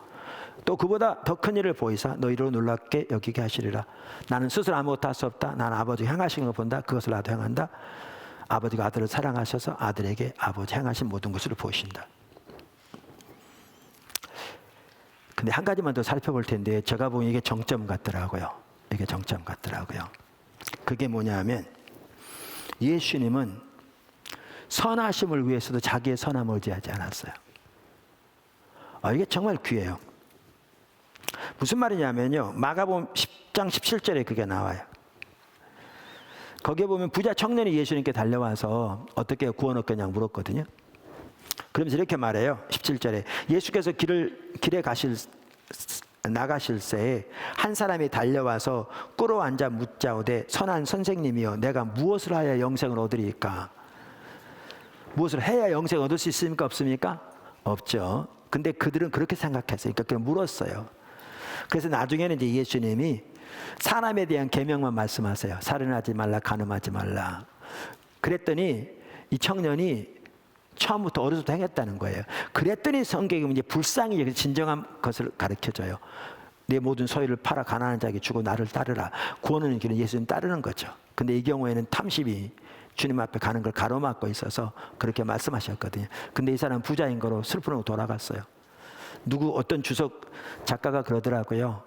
또 그보다 더 큰 일을 보이사 너희로 놀랍게 여기게 하시리라. 나는 스스로 아무것도 할 수 없다. 나는 아버지 행하시는 걸 본다. 그것을 나도 행한다. 아버지가 아들을 사랑하셔서 아들에게 아버지 행하신 모든 것을 보이신다. 근데 한 가지만 더 살펴볼 텐데 제가 보기엔 이게 정점 같더라고요. 이게 정점 같더라고요. 그게 뭐냐면 예수님은 선하심을 위해서도 자기의 선함을 의지하지 않았어요. 이게 정말 귀해요. 무슨 말이냐면요, 마가복음 10장 17절에 그게 나와요. 거기에 보면 부자 청년이 예수님께 달려와서 어떻게 구원 얻겠냐고 물었거든요. 그러면서 이렇게 말해요. 17절에 예수께서 길에 나가실 새에 한 사람이 달려와서 꿇어 앉아 묻자오되 선한 선생님이여 내가 무엇을 하여 영생을 얻으리까? 무엇을 해야 영생을 얻을 수 있습니까? 없습니까? 없죠. 근데 그들은 그렇게 생각했어요. 그러니까 그냥 물었어요. 그래서 나중에는 이제 예수님이 사람에 대한 계명만 말씀하세요. 살인하지 말라, 간음하지 말라. 그랬더니 이 청년이 처음부터 어려서부터 행했다는 거예요. 그랬더니 성경이 이제 불쌍히 진정한 것을 가르쳐줘요. 내 모든 소유를 팔아 가난한 자에게 주고 나를 따르라. 구원하는 길은 예수님 따르는 거죠. 근데 이 경우에는 탐심이 주님 앞에 가는 걸 가로막고 있어서 그렇게 말씀하셨거든요. 근데 이 사람 부자인 거로 슬픔으로 돌아갔어요. 어떤 주석 작가가 그러더라고요.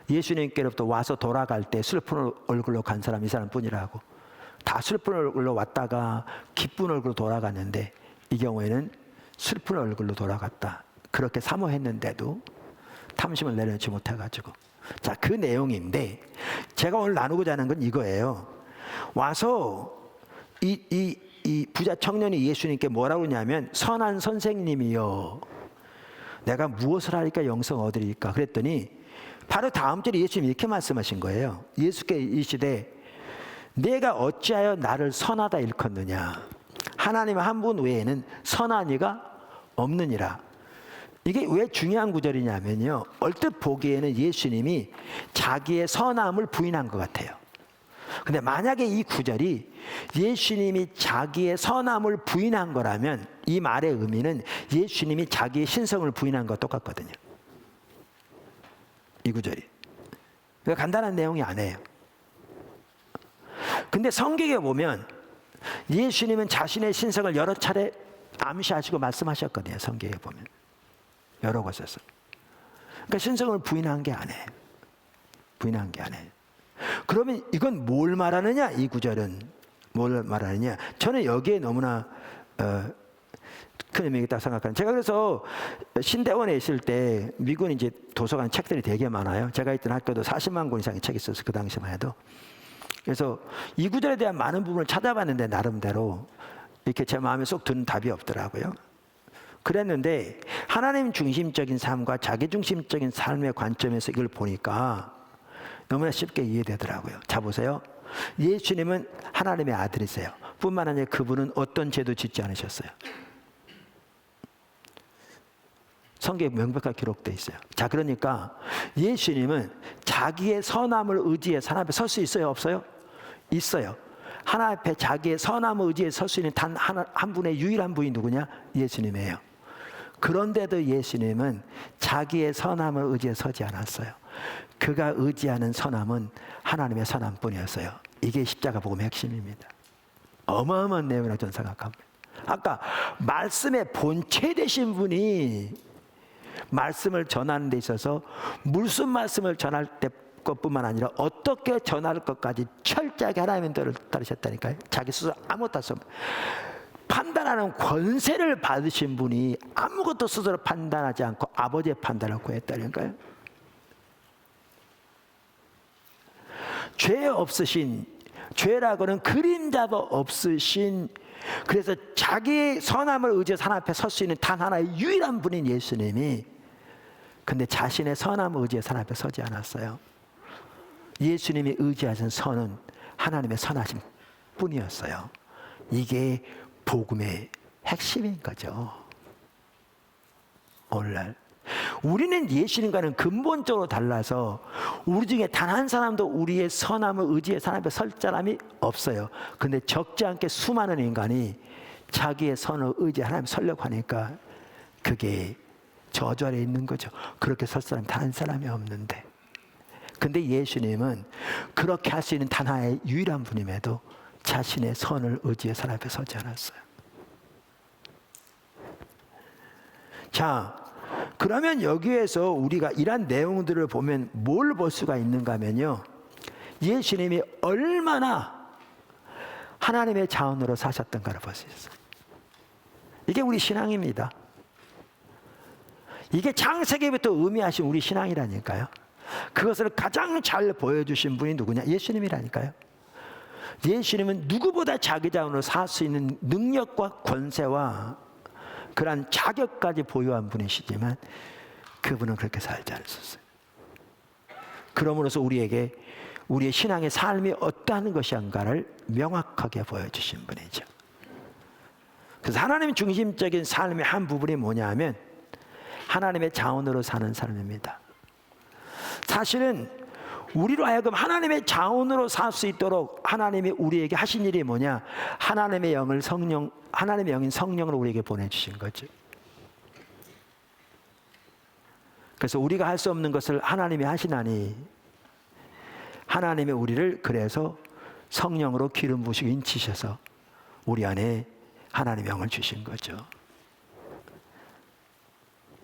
예수님께로부터 와서 돌아갈 때 슬픈 얼굴로 간 사람 이 사람뿐이라고. 다 슬픈 얼굴로 왔다가 기쁜 얼굴로 돌아갔는데 이 경우에는 슬픈 얼굴로 돌아갔다. 그렇게 사모했는데도 탐심을 내려놓지 못해가지고. 자, 그 내용인데 제가 오늘 나누고자 하는 건 이거예요. 와서 이 부자 청년이 예수님께 뭐라고 하냐면 선한 선생님이여 내가 무엇을 하니까 영생 얻으리까? 그랬더니 바로 다음 절에 예수님이 이렇게 말씀하신 거예요. 예수께 이르시되 내가 어찌하여 나를 선하다 일컫느냐? 하나님 한 분 외에는 선한 이가 없느니라. 이게 왜 중요한 구절이냐면요, 얼뜻 보기에는 예수님이 자기의 선함을 부인한 것 같아요. 근데 만약에 이 구절이 예수님이 자기의 선함을 부인한 거라면 이 말의 의미는 예수님이 자기의 신성을 부인한 것과 똑같거든요. 이 구절이. 그러니까 간단한 내용이 아니에요. 근데 성경에 보면 예수님은 자신의 신성을 여러 차례 암시하시고 말씀하셨거든요. 성경에 보면 여러 곳에서. 그러니까 신성을 부인한 게 아니에요. 부인한 게 아니에요. 그러면 이건 뭘 말하느냐? 이 구절은 뭘 말하느냐? 저는 여기에 너무나 큰 의미가 있다고 생각하는. 제가 그래서 신대원에 있을 때 미군 이제 도서관 책들이 되게 많아요. 제가 있던 학교도 40만 권 이상의 책이 있어서 그 당시만 해도. 그래서 이 구절에 대한 많은 부분을 찾아봤는데 나름대로 이렇게 제 마음에 쏙 드는 답이 없더라고요. 그랬는데 하나님 중심적인 삶과 자기 중심적인 삶의 관점에서 이걸 보니까 너무나 쉽게 이해되더라고요. 자 보세요. 예수님은 하나님의 아들이세요. 뿐만 아니라 그분은 어떤 죄도 짓지 않으셨어요. 성경에 명백하게 기록되어 있어요. 자 그러니까 예수님은 자기의 선함을 의지해서 하나님 앞에 설 수 있어요? 없어요? 있어요. 하나님 앞에 자기의 선함을 의지해 설 수 있는 단 한 분의 유일한 분이 누구냐? 예수님이에요. 그런데도 예수님은 자기의 선함을 의지해 서지 않았어요. 그가 의지하는 선함은 하나님의 선함뿐이었어요. 이게 십자가 복음의 핵심입니다. 어마어마한 내용이라고 저는 생각합니다. 아까 말씀의 본체 되신 분이 말씀을 전하는 데 있어서 무슨 말씀을 전할 때 것뿐만 아니라 어떻게 전할 것까지 철저하게 하나님의 뜻을 따르셨다니까요. 자기 스스로 아무것도 할 수 없는 판단하는 권세를 받으신 분이 아무것도 스스로 판단하지 않고 아버지의 판단을 구했다니까요. 죄 없으신, 죄라고는 그림자도 없으신, 그래서 자기의 선함을 의지해서 하나님 앞에 설 수 있는 단 하나의 유일한 분인 예수님이 근데 자신의 선함을 의지해서 하나님 앞에 서지 않았어요. 예수님이 의지하신 선은 하나님의 선하심 뿐이었어요. 이게 복음의 핵심인 거죠. 오늘날 우리는 예수님과는 근본적으로 달라서 우리 중에 단 한 사람도 우리의 선함을 의지해서 하나님 앞에 설 사람이 없어요. 근데 적지 않게 수많은 인간이 자기의 선을 의지해 하나님 앞에 서려고 하니까 그게 저주 아래 있는 거죠. 그렇게 설 사람 단 한 사람이 없는데, 근데 예수님은 그렇게 할 수 있는 단 하나의 유일한 분임에도 자신의 선을 의지해서 하나님 앞에 서지 않았어요. 자, 그러면 여기에서 우리가 이런 내용들을 보면 뭘 볼 수가 있는가 하면요, 예수님이 얼마나 하나님의 자원으로 사셨던가를 볼 수 있어요. 이게 우리 신앙입니다. 이게 창세기부터 의미하신 우리 신앙이라니까요. 그것을 가장 잘 보여주신 분이 누구냐? 예수님이라니까요. 예수님은 누구보다 자기 자원으로 살 수 있는 능력과 권세와 그러한 자격까지 보유한 분이시지만 그분은 그렇게 살지 않으셨어요. 그러므로서 우리에게 우리의 신앙의 삶이 어떠한 것인가를 명확하게 보여주신 분이죠. 그래서 하나님 중심적인 삶의 한 부분이 뭐냐 하면 하나님의 자원으로 사는 삶입니다. 사실은 우리로 하여금 하나님의 자원으로 살 수 있도록 하나님이 우리에게 하신 일이 뭐냐? 하나님의 영을 하나님의 영인 성령을 우리에게 보내주신 거죠. 그래서 우리가 할 수 없는 것을 하나님이 하시나니 하나님이 우리를 그래서 성령으로 기름 부으시고 인치셔서 우리 안에 하나님의 영을 주신 거죠.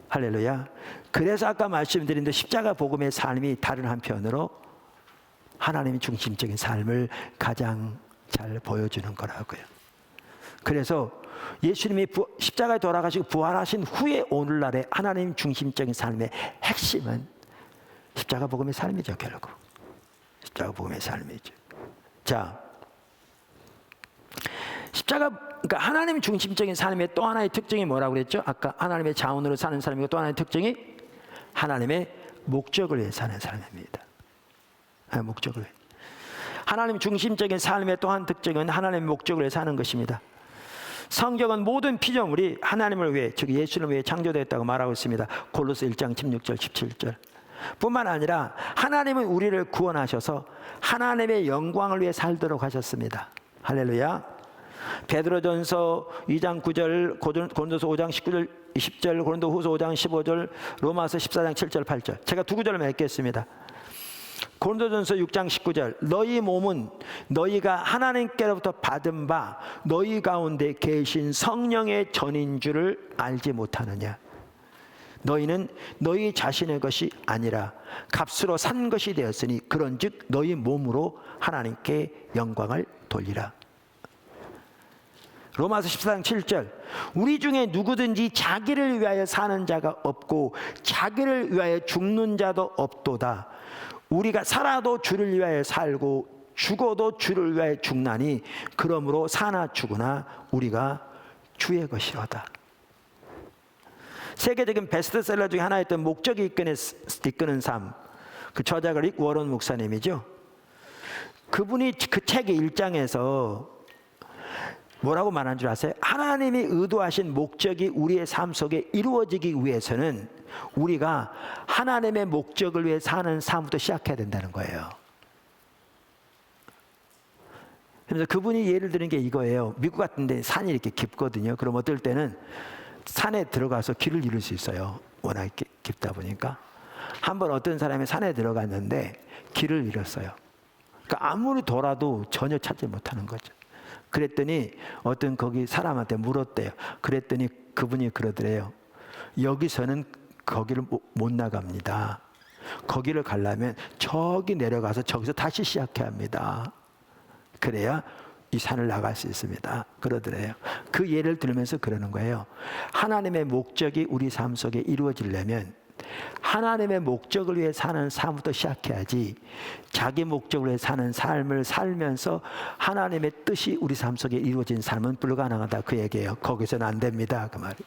할렐루야. 그래서 아까 말씀드린 대로 십자가 복음의 삶이 다른 한편으로 하나님이 중심적인 삶을 가장 잘 보여주는 거라고요. 그래서 예수님이 십자가에 돌아가시고 부활하신 후에 오늘날의 하나님 중심적인 삶의 핵심은 십자가 복음의 삶이죠. 결국 십자가 복음의 삶이죠. 자, 그러니까 하나님 중심적인 삶의 또 하나의 특징이 뭐라고 그랬죠? 아까 하나님의 자원으로 사는 삶이고 또 하나의 특징이 하나님의 목적을 위해 사는 삶입니다. 목적을 위해. 하나님 중심적인 삶의 또 한 특징은 하나님의 목적을 위해 사는 것입니다. 성경은 모든 피조물이 하나님을 위해, 즉 예수님을 위해 창조되었다고 말하고 있습니다. 골로새 1장 16절 17절. 뿐만 아니라 하나님은 우리를 구원하셔서 하나님의 영광을 위해 살도록 하셨습니다. 할렐루야. 베드로전서 2장 9절, 고린도서 5장 19절 20절, 고린도후서 5장 15절, 로마서 14장 7절 8절. 제가 두 구절을 맺겠습니다. 고린도전서 6장 19절, 너희 몸은 너희가 하나님께로부터 받은 바 너희 가운데 계신 성령의 전인 줄을 알지 못하느냐. 너희는 너희 자신의 것이 아니라 값으로 산 것이 되었으니 그런즉 너희 몸으로 하나님께 영광을 돌리라. 로마서 14장 7절, 우리 중에 누구든지 자기를 위하여 사는 자가 없고 자기를 위하여 죽는 자도 없도다. 우리가 살아도 주를 위하여 살고 죽어도 주를 위하여 죽나니 그러므로 사나 죽으나 우리가 주의 것이로다. 세계적인 베스트셀러 중에 하나였던 목적이 이끄는 삶, 그 저자가 릭 워런 목사님이죠. 그분이 그 책의 1장에서 뭐라고 말한 줄 아세요? 하나님이 의도하신 목적이 우리의 삶 속에 이루어지기 위해서는 우리가 하나님의 목적을 위해 사는 삶부터 시작해야 된다는 거예요. 그래서 그분이 예를 드는 게 이거예요. 미국 같은 데 산이 이렇게 깊거든요. 그럼 어떨 때는 산에 들어가서 길을 잃을 수 있어요. 워낙 깊다 보니까. 한번 어떤 사람이 산에 들어갔는데 길을 잃었어요. 그러니까 아무리 돌아도 전혀 찾지 못하는 거죠. 그랬더니 어떤 거기 사람한테 물었대요. 그랬더니 그분이 그러더래요. 여기서는 거기를 못 나갑니다. 거기를 가려면 저기 내려가서 저기서 다시 시작해야 합니다. 그래야 이 산을 나갈 수 있습니다. 그러더래요. 그 예를 들으면서 그러는 거예요. 하나님의 목적이 우리 삶 속에 이루어지려면 하나님의 목적을 위해 사는 삶부터 시작해야지 자기 목적을 위해 사는 삶을 살면서 하나님의 뜻이 우리 삶 속에 이루어진 삶은 불가능하다 그 얘기예요. 거기서는 안 됩니다 그 말이.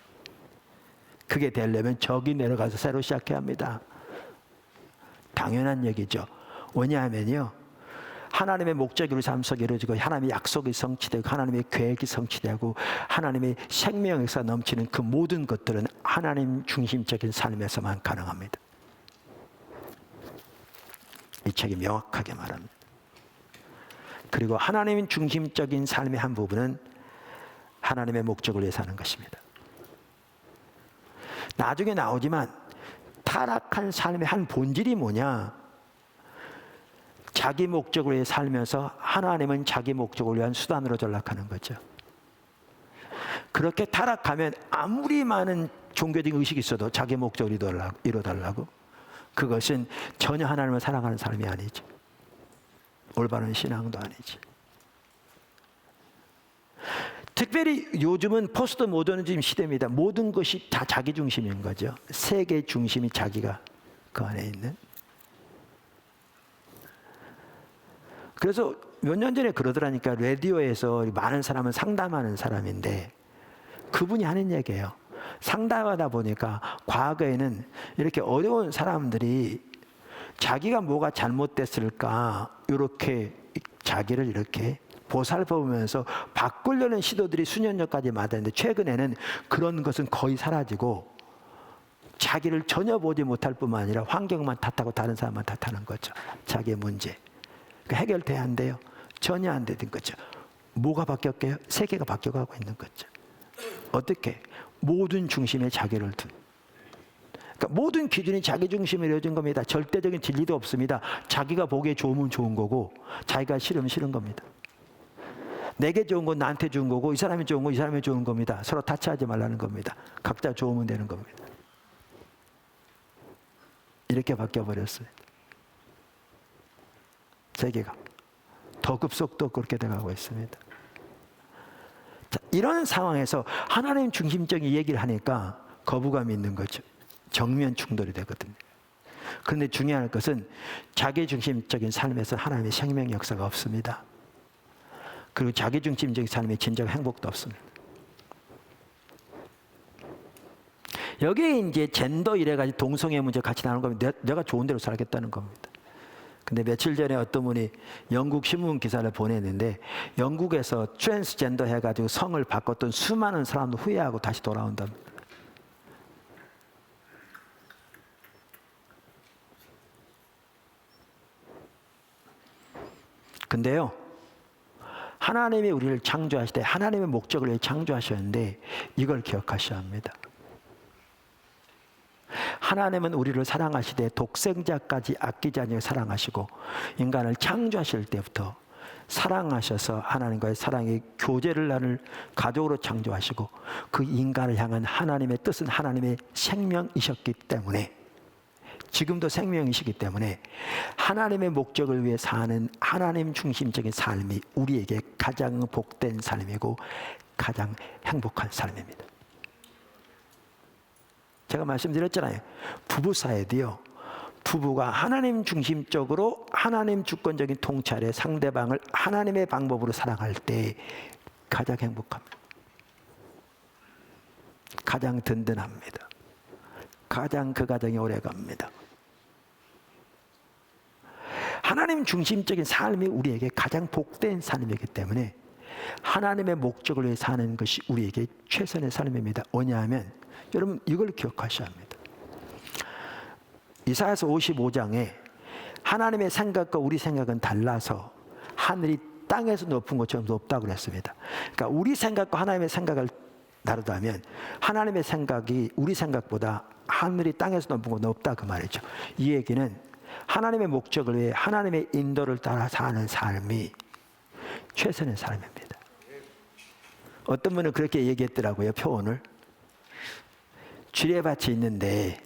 그게 되려면 저기 내려가서 새로 시작해야 합니다. 당연한 얘기죠. 왜냐하면요, 하나님의 목적이 우리 삶 속에 이루어지고 하나님의 약속이 성취되고 하나님의 계획이 성취되고 하나님의 생명에서 넘치는 그 모든 것들은 하나님 중심적인 삶에서만 가능합니다. 이 책이 명확하게 말합니다. 그리고 하나님 중심적인 삶의 한 부분은 하나님의 목적을 위해 사는 것입니다. 나중에 나오지만 타락한 삶의 한 본질이 뭐냐? 자기 목적을 위해 살면서 하나님은 자기 목적을 위한 수단으로 전락하는 거죠. 그렇게 타락하면 아무리 많은 종교적인 의식이 있어도 자기 목적을 이뤄달라고, 그것은 전혀 하나님을 사랑하는 사람이 아니죠. 올바른 신앙도 아니지. 특별히 요즘은 포스트 모더니즘 시대입니다. 모든 것이 다 자기 중심인 거죠. 세계 중심이 자기가 그 안에 있는. 그래서 몇 년 전에 그러더라니까. 라디오에서 많은 사람은 상담하는 사람인데 그분이 하는 얘기예요. 상담하다 보니까 과거에는 이렇게 어려운 사람들이 자기가 뭐가 잘못됐을까 이렇게 자기를 이렇게 보살펴보면서 바꾸려는 시도들이 수년 전까지 많았는데 최근에는 그런 것은 거의 사라지고 자기를 전혀 보지 못할 뿐만 아니라 환경만 탓하고 다른 사람만 탓하는 거죠. 자기의 문제. 해결돼야 안 돼요? 전혀 안 되는 거죠. 뭐가 바뀌었게요? 세계가 바뀌어가고 있는 거죠. 어떻게? 모든 중심에 자기를 둔. 그러니까 모든 기준이 자기 중심에 이루어진 겁니다. 절대적인 진리도 없습니다. 자기가 보기에 좋으면 좋은 거고 자기가 싫으면 싫은 겁니다. 내게 좋은 건 나한테 좋은 거고 이 사람이 좋은 건 이 사람이 좋은 겁니다. 서로 타치하지 말라는 겁니다. 각자 좋으면 되는 겁니다. 이렇게 바뀌어버렸어요. 세계가 더 급속도 그렇게 돼가고 있습니다. 자, 이런 상황에서 하나님 중심적인 얘기를 하니까 거부감이 있는 거죠. 정면 충돌이 되거든요. 그런데 중요한 것은 자기 중심적인 삶에서 하나님의 생명 역사가 없습니다. 그리고 자기 중심적인 삶에 진정 행복도 없습니다. 여기에 이제 젠더 이래가지고 동성애 문제 같이 나오는 겁니다. 내가 좋은 대로 살겠다는 겁니다. 근데 며칠 전에 어떤 분이 영국 신문 기사를 보냈는데 영국에서 트랜스젠더 해가지고 성을 바꿨던 수많은 사람도 후회하고 다시 돌아온답니다. 근데요, 하나님이 우리를 창조하실 때 하나님의 목적을 위해 창조하셨는데 이걸 기억하셔야 합니다. 하나님은 우리를 사랑하시되 독생자까지 아끼지 않으며 사랑하시고 인간을 창조하실 때부터 사랑하셔서 하나님과의 사랑의 교제를 나눌 가족으로 창조하시고 그 인간을 향한 하나님의 뜻은 하나님의 생명이셨기 때문에 지금도 생명이시기 때문에 하나님의 목적을 위해 사는 하나님 중심적인 삶이 우리에게 가장 복된 삶이고 가장 행복한 삶입니다. 제가 말씀드렸잖아요. 부부 사이도요, 부부가 하나님 중심적으로 하나님 주권적인 통찰에 상대방을 하나님의 방법으로 사랑할 때 가장 행복합니다. 가장 든든합니다. 가장 그 가정이 오래갑니다. 하나님 중심적인 삶이 우리에게 가장 복된 삶이기 때문에 하나님의 목적을 위해 사는 것이 우리에게 최선의 삶입니다. 왜냐하면 여러분 이걸 기억하셔야 합니다. 이사야서 55장에 하나님의 생각과 우리 생각은 달라서 하늘이 땅에서 높은 것처럼 높다고 그랬습니다. 그러니까 우리 생각과 하나님의 생각을 다르다면 하나님의 생각이 우리 생각보다 하늘이 땅에서 높은 것 높다 그 말이죠. 이 얘기는 하나님의 목적을 위해 하나님의 인도를 따라 사는 삶이 최선의 삶입니다. 어떤 분은 그렇게 얘기했더라고요. 표현을. 지뢰밭이 있는데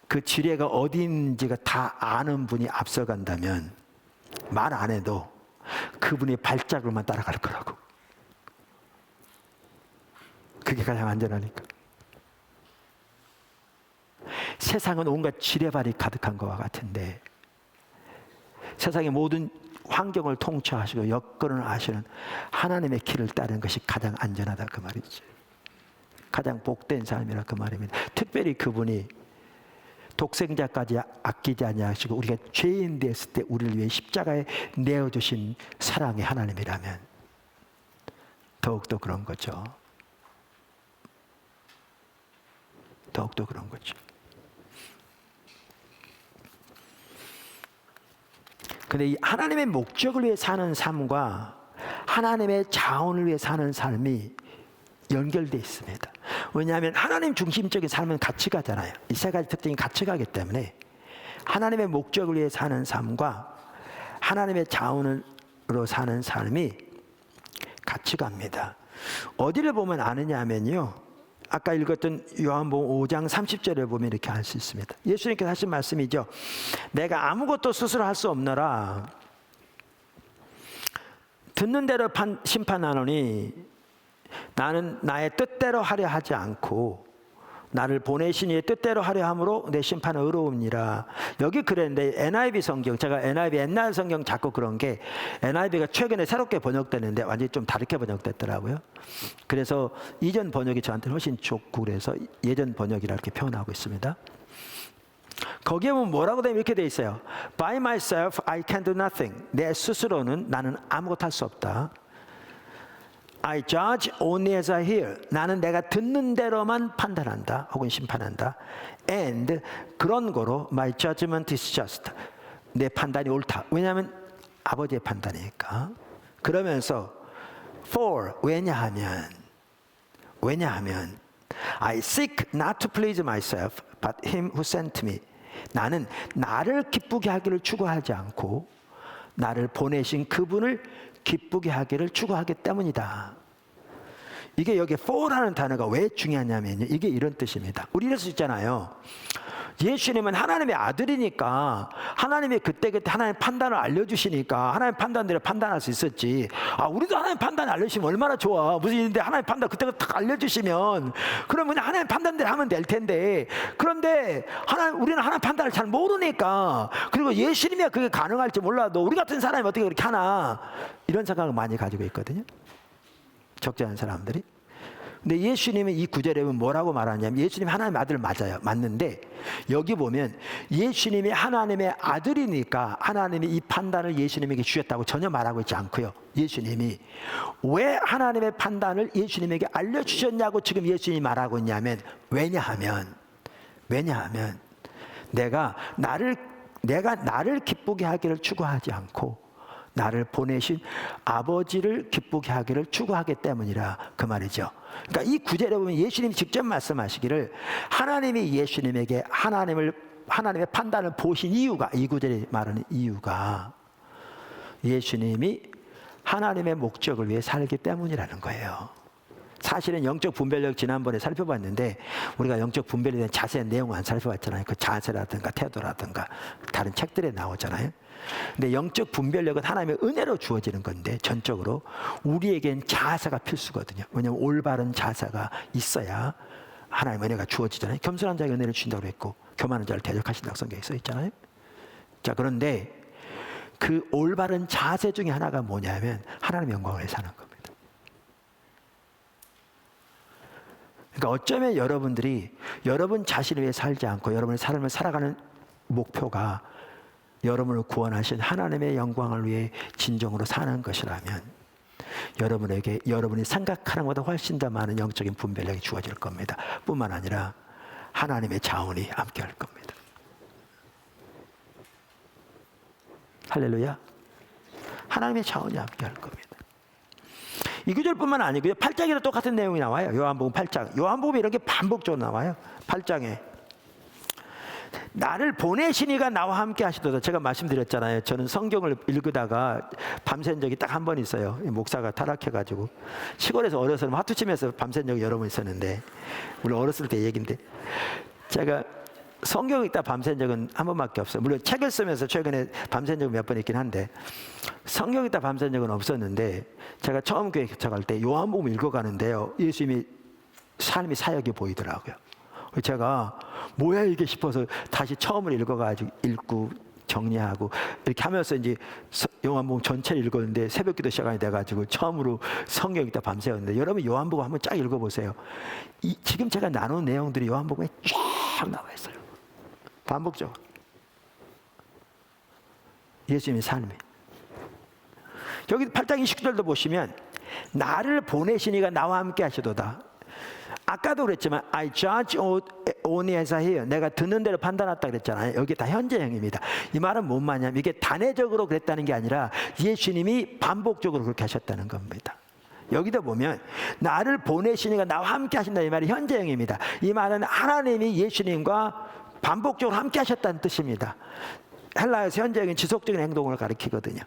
그 지뢰가 어디 있는지가 다 아는 분이 앞서간다면 말 안 해도 그분의 발자국만 따라갈 거라고. 그게 가장 안전하니까. 세상은 온갖 지뢰발이 가득한 것과 같은데 세상의 모든 환경을 통치하시고 여건을 아시는 하나님의 길을 따르는 것이 가장 안전하다 그 말이지. 가장 복된 삶이라 그 말입니다. 특별히 그분이 독생자까지 아끼지 아니하시고 우리가 죄인 됐을 때 우리를 위해 십자가에 내어주신 사랑의 하나님이라면 더욱더 그런 거죠. 더욱더 그런 거죠. 근데 이 하나님의 목적을 위해 사는 삶과 하나님의 자원을 위해 사는 삶이 연결되어 있습니다. 왜냐하면 하나님 중심적인 삶은 같이 가잖아요. 이 세 가지 특징이 같이 가기 때문에 하나님의 목적을 위해 사는 삶과 하나님의 자원으로 사는 삶이 같이 갑니다. 어디를 보면 아느냐면요, 아까 읽었던 요한복음 5장 30절에 보면 이렇게 알 수 있습니다. 예수님께서 하신 말씀이죠. 내가 아무것도 스스로 할 수 없노라. 듣는 대로 심판하노니 나는 나의 뜻대로 하려 하지 않고 나를 보내신 이의 뜻대로 하려 함으로 내 심판은 의로우니라. 여기 그랬는데 NIV 성경, 제가 NIV 옛날 성경 자꾸 그런 게 NIV가 최근에 새롭게 번역됐는데 완전히 좀 다르게 번역됐더라고요. 그래서 이전 번역이 저한테 훨씬 좋고 그래서 예전 번역이라 이렇게 표현하고 있습니다. 거기에 보면 뭐라고 되면 이렇게 돼 있어요. By myself I can do nothing. 내 스스로는 나는 아무것도 할 수 없다. I judge only as I hear. 나는 내가 듣는 대로만 판단한다 혹은 심판한다. And 그런 거로 my judgment is just. 내 판단이 옳다. 왜냐하면 아버지의 판단이니까. 그러면서 for 왜냐하면 I seek not to please myself but him who sent me. 나는 나를 기쁘게 하기를 추구하지 않고 나를 보내신 그분을 기쁘게 하기를 추구하기 때문이다. 이게 여기 for라는 단어가 왜 중요하냐면요, 이게 이런 뜻입니다. 우리 이럴 수 있잖아요. 예수님은 하나님의 아들이니까 하나님이 그때그때 하나님 판단을 알려주시니까 하나님 판단대로 판단할 수 있었지. 우리도 하나님 판단 알려주시면 얼마나 좋아. 무슨 일인데 하나님 판단 그때그때 딱 알려주시면 그러면 하나님 판단대로 하면 될 텐데, 그런데 우리는 하나님 판단을 잘 모르니까, 그리고 예수님이야 그게 가능할지 몰라도 우리 같은 사람이 어떻게 그렇게 하나, 이런 생각을 많이 가지고 있거든요, 적지 않은 사람들이. 근데 예수님은 이 구절에 보면 뭐라고 말하냐면 예수님 하나님의 아들 맞아요. 맞는데 여기 보면 예수님이 하나님의 아들이니까 하나님이 이 판단을 예수님에게 주셨다고 전혀 말하고 있지 않고요. 예수님이 왜 하나님의 판단을 예수님에게 알려주셨냐고 지금 예수님이 말하고 있냐면 왜냐하면 내가 나를 기쁘게 하기를 추구하지 않고 나를 보내신 아버지를 기쁘게 하기를 추구하기 때문이라 그 말이죠. 그러니까 이 구절에 보면 예수님이 직접 말씀하시기를 하나님이 예수님에게 하나님의 판단을 보신 이유가, 이 구절에 말하는 이유가 예수님이 하나님의 목적을 위해 살기 때문이라는 거예요. 사실은 영적 분별력 지난번에 살펴봤는데 우리가 영적 분별에 대한 자세한 내용을 안 살펴봤잖아요. 그 자세라든가 태도라든가 다른 책들에 나오잖아요. 근데 영적 분별력은 하나님의 은혜로 주어지는 건데 전적으로 우리에겐 자세가 필수거든요. 왜냐하면 올바른 자세가 있어야 하나님의 은혜가 주어지잖아요. 겸손한 자에게 은혜를 주신다고 했고 교만한 자를 대적하신다고 성경에 써 있잖아요. 자, 그런데 그 올바른 자세 중에 하나가 뭐냐면 하나님의 영광을 위해 사는 겁니다. 그러니까 어쩌면 여러분들이 여러분 자신을 위해 살지 않고 여러분의 삶을 살아가는 목표가 여러분을 구원하신 하나님의 영광을 위해 진정으로 사는 것이라면 여러분에게 여러분이 생각하는 것보다 훨씬 더 많은 영적인 분별력이 주어질 겁니다. 뿐만 아니라 하나님의 자원이 함께할 겁니다. 할렐루야. 하나님의 자원이 함께할 겁니다. 이 구절뿐만 아니고요. 8장에도 똑같은 내용이 나와요. 요한복음 8장. 요한복음에 이런 게 반복적으로 나와요. 8장에. 나를 보내시니가 나와 함께 하시도다. 제가 말씀드렸잖아요. 저는 성경을 읽다가 밤샌 적이 딱 한 번 있어요. 목사가 타락해가지고 시골에서 어렸을 때 화투 치면서 밤샌 적이 여러 번 있었는데 물론 어렸을 때 얘기인데 제가 성경 읽다 밤샌 적은 한 번밖에 없어요. 물론 책을 쓰면서 최근에 밤샌 적은 몇 번 있긴 한데 성경 읽다 밤샌 적은 없었는데 제가 처음 교회 개척할 때 요한복음 읽어가는데요. 예수님이 삶의 사역이 보이더라고요. 제가 뭐야 이게 싶어서 다시 처음을 읽어가지고 읽고 정리하고 이렇게 하면서 이제 요한복음 전체를 읽었는데 새벽기도 시간이 돼가지고 처음으로 성경 읽다 밤새웠는데 여러분 요한복음 한번 쫙 읽어보세요. 지금 제가 나눈 내용들이 요한복음에 쫙 나와 있어요. 반복적으로 예수님의 삶이. 여기 8장 29절도 보시면 나를 보내시니가 나와 함께 하시도다. 아까도 그랬지만 I judge only as I hear. 내가 듣는 대로 판단했다 그랬잖아요. 여기 다 현재형입니다. 이 말은 뭔 말이냐면 이게 단회적으로 그랬다는 게 아니라 예수님이 반복적으로 그렇게 하셨다는 겁니다. 여기도 보면 나를 보내시니가 나와 함께 하신다 이 말이 현재형입니다. 이 말은 하나님이 예수님과 반복적으로 함께 하셨다는 뜻입니다. 헬라어에서 현재형은 지속적인 행동을 가리키거든요.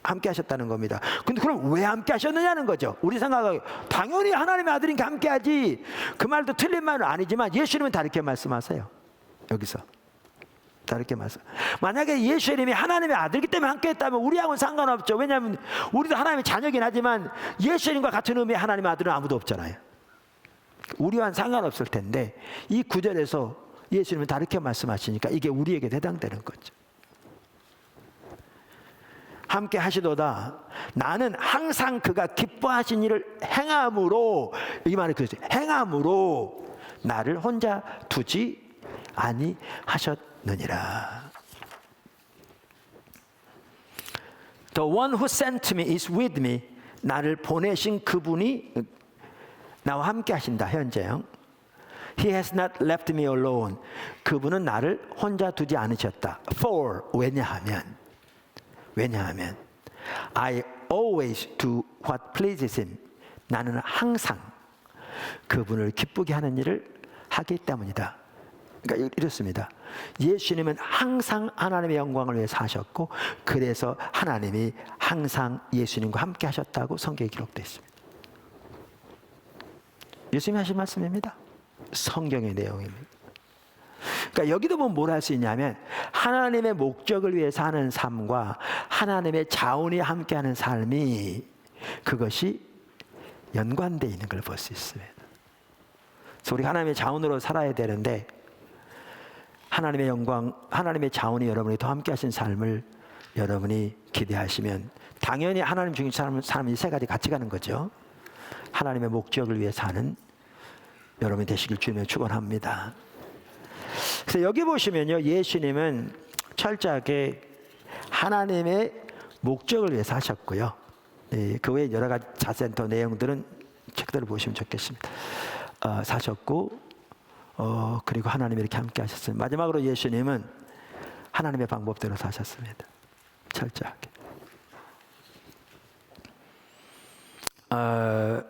함께 하셨다는 겁니다. 근데 그럼 왜 함께 하셨느냐는 거죠. 우리 생각하기 당연히 하나님의 아들이니까 함께 하지. 그 말도 틀린 말은 아니지만 예수님은 다르게 말씀하세요. 여기서 다르게 말씀. 만약에 예수님이 하나님의 아들이기 때문에 함께 했다면 우리하고는 상관없죠. 왜냐하면 우리도 하나님의 자녀긴 하지만 예수님과 같은 의미의 하나님의 아들은 아무도 없잖아요. 우리와는 상관없을 텐데 이 구절에서 예수님은 다르게 말씀하시니까 이게 우리에게 해당되는 거죠. 함께 하시도다. 나는 항상 그가 기뻐하신 일을 행함으로 이 말을 그랬어요. 행함으로 나를 혼자 두지 아니하셨느니라. The one who sent me is with me. 나를 보내신 그분이 나와 함께 하신다. 현재형. He has not left me alone. 그분은 나를 혼자 두지 않으셨다. For 왜냐하면 I always do what pleases him. 나는 항상 그분을 기쁘게 하는 일을 하기 때문이다. 그러니까 이렇습니다. 예수님은 항상 하나님의 영광을 위해 사셨고 그래서 하나님이 항상 예수님과 함께 하셨다고 성경에 기록되어 있습니다. 예수님이 하신 말씀입니다. 성경의 내용입니다. 그러니까 여기도 보면 뭘 할 수 있냐면 하나님의 목적을 위해 사는 삶과 하나님의 자원이 함께하는 삶이 그것이 연관되어 있는 걸 볼 수 있습니다. 그래서 우리가 하나님의 자원으로 살아야 되는데 하나님의 영광, 하나님의 자원이 여러분이 더 함께하신 삶을 여러분이 기대하시면 당연히 하나님 중심 사람이 세 가지 같이 가는 거죠. 하나님의 목적을 위해 사는 여러분이 되시길 주님의 축원합니다. 그래서 여기 보시면요, 예수님은 철저하게 하나님의 목적을 위해서 하셨고요. 그 외에 여러 가지 자세한 더 내용들은 책들을 보시면 좋겠습니다. 사셨고 그리고 하나님이 이렇게 함께 하셨어요. 마지막으로 예수님은 하나님의 방법대로 사셨습니다. 철저하게.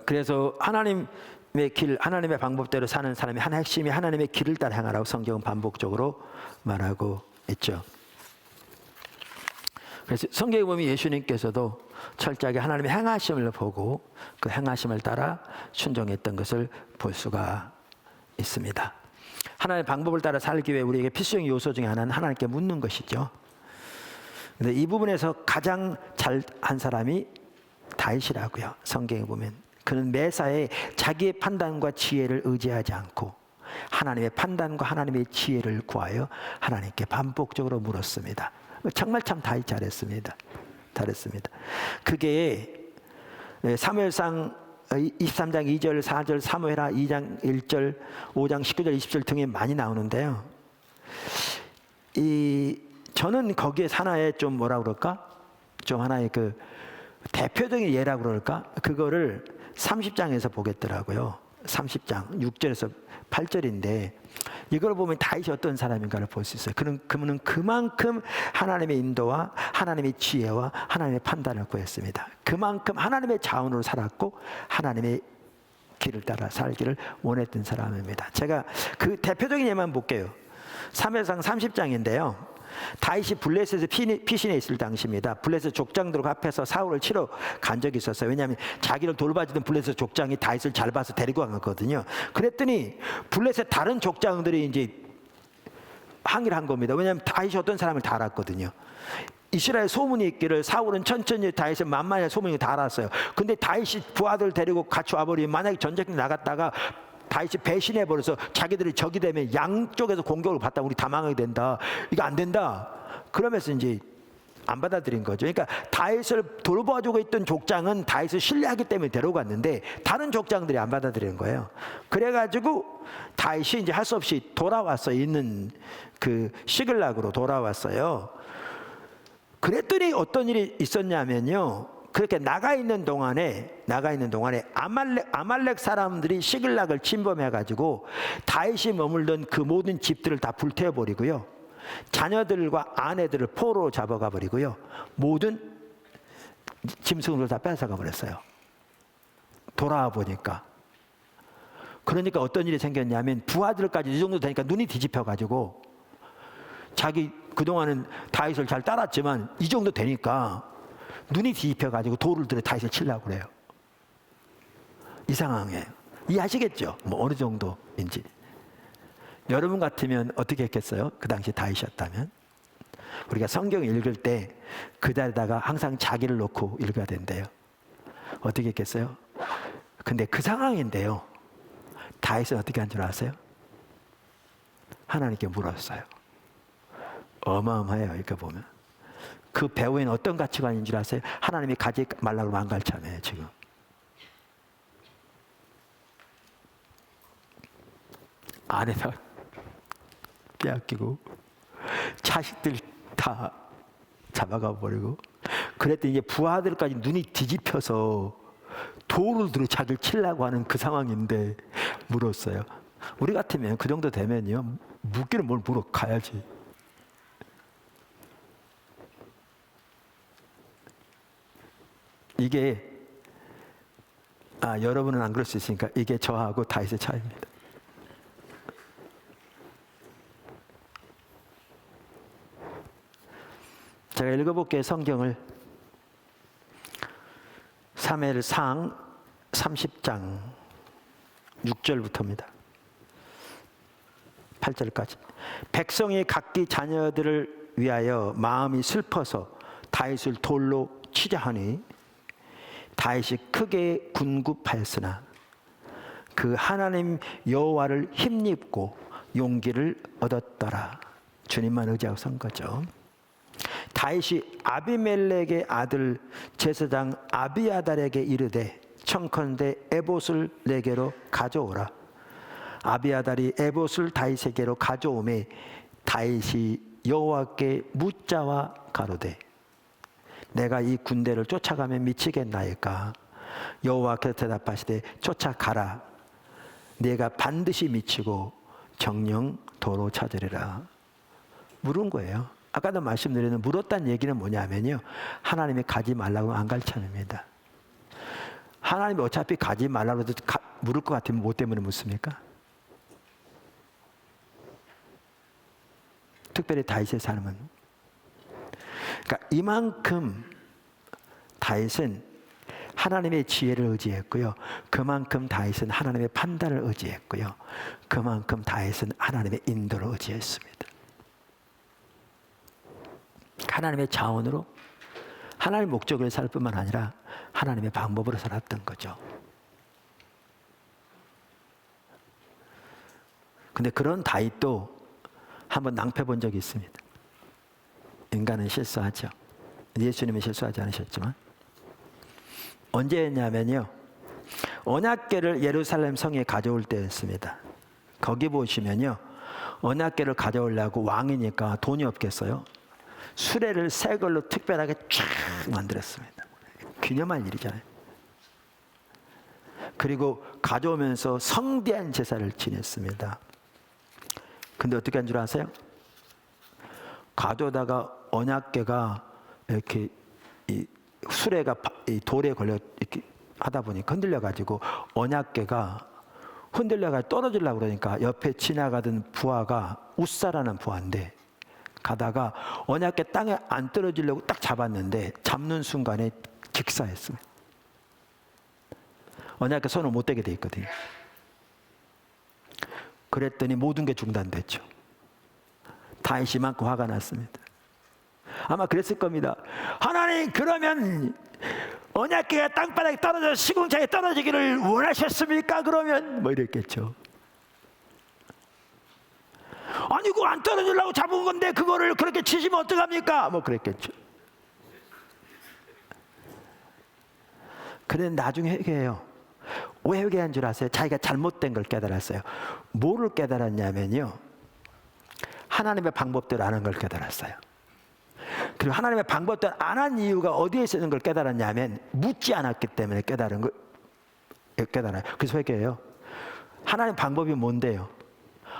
그래서 하나님의 길, 하나님의 방법대로 사는 사람이 하나 핵심이 하나님의 길을 따라 행하라고 성경은 반복적으로 말하고 있죠. 그래서 성경에 보면 예수님께서도 철저하게 하나님의 행하심을 보고 그 행하심을 따라 순종했던 것을 볼 수가 있습니다. 하나님의 방법을 따라 살기 위해 우리에게 필수적인 요소 중에 하나는 하나님께 묻는 것이죠. 근데 이 부분에서 가장 잘한 사람이 다윗이라고요. 성경에 보면 그는 매사에 자기의 판단과 지혜를 의지하지 않고 하나님의 판단과 하나님의 지혜를 구하여 하나님께 반복적으로 물었습니다. 정말 참 다윗 잘했습니다. 그게 사무엘상 23장 2절, 4절, 사무엘하 2장 1절, 5장 19절, 20절 등에 많이 나오는데요. 저는 거기에 하나의 좀 뭐라 그럴까? 좀 하나의 그 대표적인 예라고 그럴까? 그거를 30장에서 보겠더라고요. 30장 6절에서 8절인데 이걸 보면 다윗이 어떤 사람인가를 볼 수 있어요. 그는 그만큼 하나님의 인도와 하나님의 지혜와 하나님의 판단을 구했습니다. 그만큼 하나님의 자원으로 살았고 하나님의 길을 따라 살기를 원했던 사람입니다. 제가 그 대표적인 예만 볼게요. 사무엘상 30장인데요. 다윗이 블레셋에서 피신해 있을 당시입니다. 블레셋 족장들 앞에서 사울을 치러 간 적이 있었어요. 왜냐하면 자기를 돌봐주던 블레셋 족장이 다윗을 잘 봐서 데리고 갔거든요. 그랬더니 블레셋 다른 족장들이 이제 항의를 한 겁니다. 왜냐하면 다윗이 어떤 사람을 다 알았거든요. 이스라엘 소문이 있기를 사울은 천천히 다윗을 만만히 소문이 다 알았어요. 근데 다윗이 부하들 데리고 같이 와버리면 만약에 전쟁에 나갔다가 다윗이 배신해버려서 자기들이 적이 되면 양쪽에서 공격을 받다 우리 다 망하게 된다. 이거 안 된다. 그러면서 이제 안 받아들인 거죠. 그러니까 다윗을 돌봐주고 있던 족장은 다윗을 신뢰하기 때문에 데려갔는데 다른 족장들이 안 받아들이는 거예요. 그래가지고 다윗이 이제 할 수 없이 돌아왔어요. 있는 그 시글락으로 돌아왔어요. 그랬더니 어떤 일이 있었냐면요. 그렇게 나가 있는 동안에 아말렉 사람들이 시글락을 침범해가지고 다윗이 머물던 그 모든 집들을 다 불태워버리고요. 자녀들과 아내들을 포로로 잡아가 버리고요. 모든 짐승을 다 뺏어가 버렸어요. 돌아와 보니까. 그러니까 어떤 일이 생겼냐면 부하들까지 이 정도 되니까 눈이 뒤집혀가지고 자기 그동안은 다윗을 잘 따랐지만 이 정도 되니까 눈이 뒤집혀가지고 돌을 들여 다윗을 치려고 그래요. 이 상황이에요. 이해하시겠죠? 뭐 어느 정도인지. 여러분 같으면 어떻게 했겠어요? 그 당시 다윗이었다면? 우리가 성경 읽을 때 그 자리에다가 항상 자기를 놓고 읽어야 된대요. 어떻게 했겠어요? 근데 그 상황인데요. 다윗은 어떻게 한 줄 아세요? 하나님께 물었어요. 어마어마해요. 이렇게 보면. 그 배후에는 어떤 가치관인 줄 아세요? 하나님이 가지 말라고 망갈참해요. 지금. 아내다 빼앗기고 자식들 다 잡아가 버리고 그랬더니 이제 부하들까지 눈이 뒤집혀서 돌을 들어 자기를 치려고 하는 그 상황인데 물었어요. 우리 같으면 그 정도 되면요. 묻기는 뭘 물어 가야지. 이게 여러분은 안 그럴 수 있으니까 이게 저하고 다윗의 차이입니다. 제가 읽어볼게요. 성경을 사무엘상 30장 6절부터입니다. 8절까지. 백성이 각기 자녀들을 위하여 마음이 슬퍼서 다윗을 돌로 치자 하니 다윗이 크게 군굽하였으나 그 하나님 여호와를 힘입고 용기를 얻었더라. 주님만 의지하고 선 거죠. 다윗이 아비멜렉의 아들 제사장 아비아달에게 이르되 청컨대 에봇을 내게로 가져오라. 아비아달이 에봇을 다윗에게로 가져오매 다윗이 여호와께 묻자와 가로되 내가 이 군대를 쫓아가면 미치겠나이까? 여호와께서 대답하시되 쫓아가라. 내가 반드시 미치고 정령 도로 찾으리라. 물은 거예요. 아까도 말씀드렸는 물었다는 얘기는 뭐냐면요, 하나님이 가지 말라고 안 가르쳐냅니다. 하나님이 어차피 가지 말라고 해도 물을 것 같으면 뭐 때문에 묻습니까? 특별히 다윗의 삶은, 그러니까 이만큼 다윗은 하나님의 지혜를 의지했고요, 그만큼 다윗은 하나님의 판단을 의지했고요, 그만큼 다윗은 하나님의 인도를 의지했습니다. 하나님의 자원으로 하나님의 목적을 살 뿐만 아니라 하나님의 방법으로 살았던 거죠. 근데 그런 다윗도 한번 낭패 본 적이 있습니다. 인간은 실수하죠. 예수님은 실수하지 않으셨지만. 언제였냐면요, 언약궤를 예루살렘 성에 가져올 때였습니다. 거기 보시면요, 언약궤를 가져오려고 왕이니까 돈이 없겠어요. 수레를 새 걸로 특별하게 쫙 만들었습니다. 기념할 일이잖아요. 그리고 가져오면서 성대한 제사를 지냈습니다. 근데 어떻게 한 줄 아세요? 가져오다가 언약궤가 이렇게 이 수레가 이 돌에 걸려 이렇게 하다 보니까 흔들려가지고 언약궤가 흔들려가 떨어지려고 그러니까 옆에 지나가던 부하가 웃사라는 부하인데, 가다가 언약궤 땅에 안 떨어지려고 딱 잡았는데 잡는 순간에 직사했습니다. 언약궤 손을 못 대게 돼 있거든요. 그랬더니 모든 게 중단됐죠. 다윗이 이만큼 화가 났습니다. 아마 그랬을 겁니다. 하나님, 그러면 언약궤가 땅바닥에 떨어져 시궁창에 떨어지기를 원하셨습니까? 그러면 뭐 이랬겠죠. 아니, 그거 안 떨어지려고 잡은 건데 그거를 그렇게 치시면 어떡합니까? 뭐 그랬겠죠. 그런데 나중에 회개해요. 왜 회개한 줄 아세요? 자기가 잘못된 걸 깨달았어요. 뭐를 깨달았냐면요, 하나님의 방법대로 안 한 걸 깨달았어요. 그리고 하나님의 방법대로 안 한 이유가 어디에 있는 걸 깨달았냐면 묻지 않았기 때문에 깨달은 걸 깨달아요. 그래서 회개해요. 하나님 방법이 뭔데요?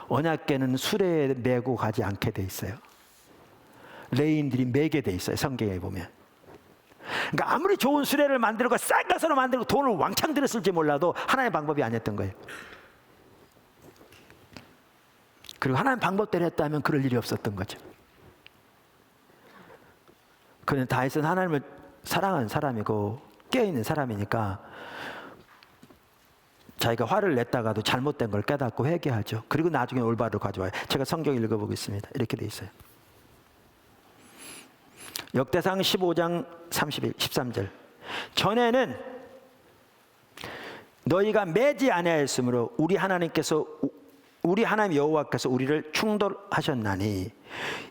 언약궤는 수레에 메고 가지 않게 돼 있어요. 레인들이 매게 돼 있어요. 성경에 보면. 그러니까 아무리 좋은 수레를 만들고 싼 것으로 만들고 돈을 왕창 들였을지 몰라도 하나님의 방법이 아니었던 거예요. 그리고 하나님 방법대로 했다면 그럴 일이 없었던 거죠. 그런데 다윗은 하나님을 사랑하는 사람이고 깨어있는 사람이니까 자기가 화를 냈다가도 잘못된 걸 깨닫고 회개하죠. 그리고 나중에 올바로 가져와요. 제가 성경 읽어보겠습니다. 이렇게 돼 있어요. 역대상 15장 13절. 전에는 너희가 매지 아니하였으므로 우리 하나님 여호와께서 우리를 충돌하셨나니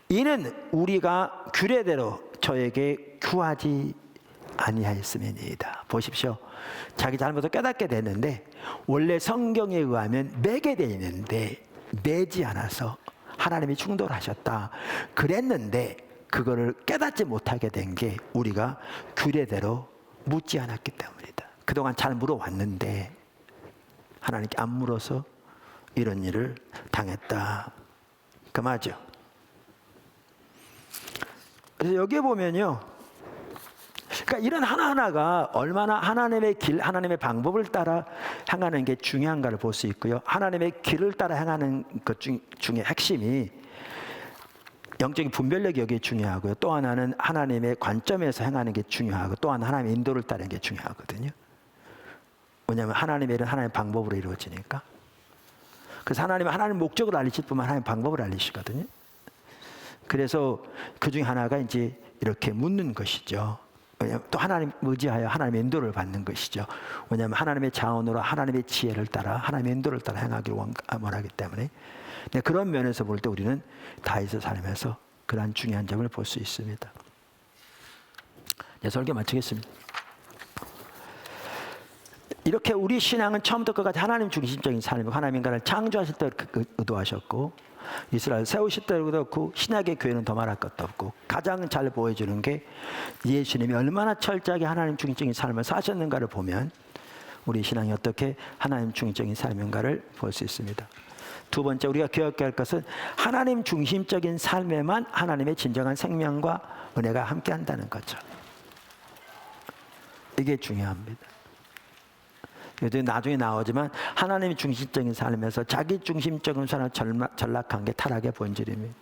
이는 우리가 규례대로 저에게 구하지 아니하였음이니이다. 보십시오. 자기 잘못을 깨닫게 됐는데 원래 성경에 의하면 매게 돼 있는데 매지 않아서 하나님이 충돌하셨다 그랬는데 그거를 깨닫지 못하게 된 게 우리가 규례대로 묻지 않았기 때문이다. 그동안 잘 물어왔는데 하나님께 안 물어서 이런 일을 당했다. 그 말이죠. 그래서 여기에 보면요, 그러니까 이런 하나하나가 얼마나 하나님의 길, 하나님의 방법을 따라 행하는 게 중요한가를 볼 수 있고요. 하나님의 길을 따라 행하는 것 중에 핵심이 영적인 분별력이 여기에 중요하고요. 또 하나는 하나님의 관점에서 행하는 게 중요하고 또 하나는 하나님의 인도를 따르는 게 중요하거든요. 왜냐하면 하나님의 일은 하나님의 방법으로 이루어지니까. 그래서 하나님은 하나님 목적을 알리실 뿐만 하나님 방법을 알리시거든요. 그래서 그 중에 하나가 이제 이렇게 묻는 것이죠. 왜냐하면 또 하나님 의지하여 하나님의 인도를 받는 것이죠. 왜냐하면 하나님의 자원으로 하나님의 지혜를 따라 하나님의 인도를 따라 행하기를 원하기 때문에. 네, 그런 면에서 볼 때 우리는 다윗의 삶에서 그러한 중요한 점을 볼 수 있습니다. 네, 설교 마치겠습니다. 이렇게 우리 신앙은 처음부터 끝까지 하나님 중심적인 삶이고 하나님 인간을 창조하실 때 의도하셨고 이스라엘 세우실 때도 그렇고 신약의 교회는 더 말할 것도 없고 가장 잘 보여주는 게 예수님이 얼마나 철저하게 하나님 중심적인 삶을 사셨는가를 보면 우리 신앙이 어떻게 하나님 중심적인 삶인가를 볼 수 있습니다. 두 번째 우리가 기억해야 할 것은 하나님 중심적인 삶에만 하나님의 진정한 생명과 은혜가 함께한다는 거죠. 이게 중요합니다. 이게 나중에 나오지만 하나님 중심적인 삶에서 자기 중심적인 삶을 전락한 게 타락의 본질입니다.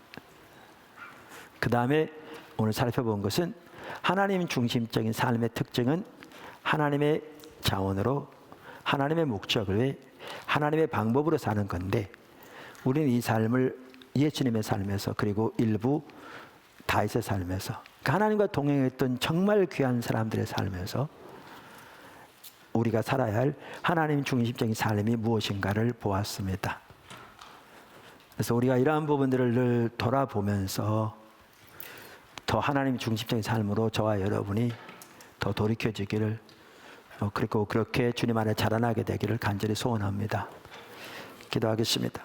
그 다음에 오늘 살펴본 것은 하나님 중심적인 삶의 특징은 하나님의 자원으로 하나님의 목적을 위해 하나님의 방법으로 사는 건데 우리는 이 삶을 예수님의 삶에서 그리고 일부 다윗의 삶에서 하나님과 동행했던 정말 귀한 사람들의 삶에서 우리가 살아야 할 하나님 중심적인 삶이 무엇인가를 보았습니다. 그래서 우리가 이러한 부분들을 늘 돌아보면서 더 하나님 중심적인 삶으로 저와 여러분이 더 돌이켜지기를 그리고 그렇게 주님 안에 자라나게 되기를 간절히 소원합니다. 기도하겠습니다.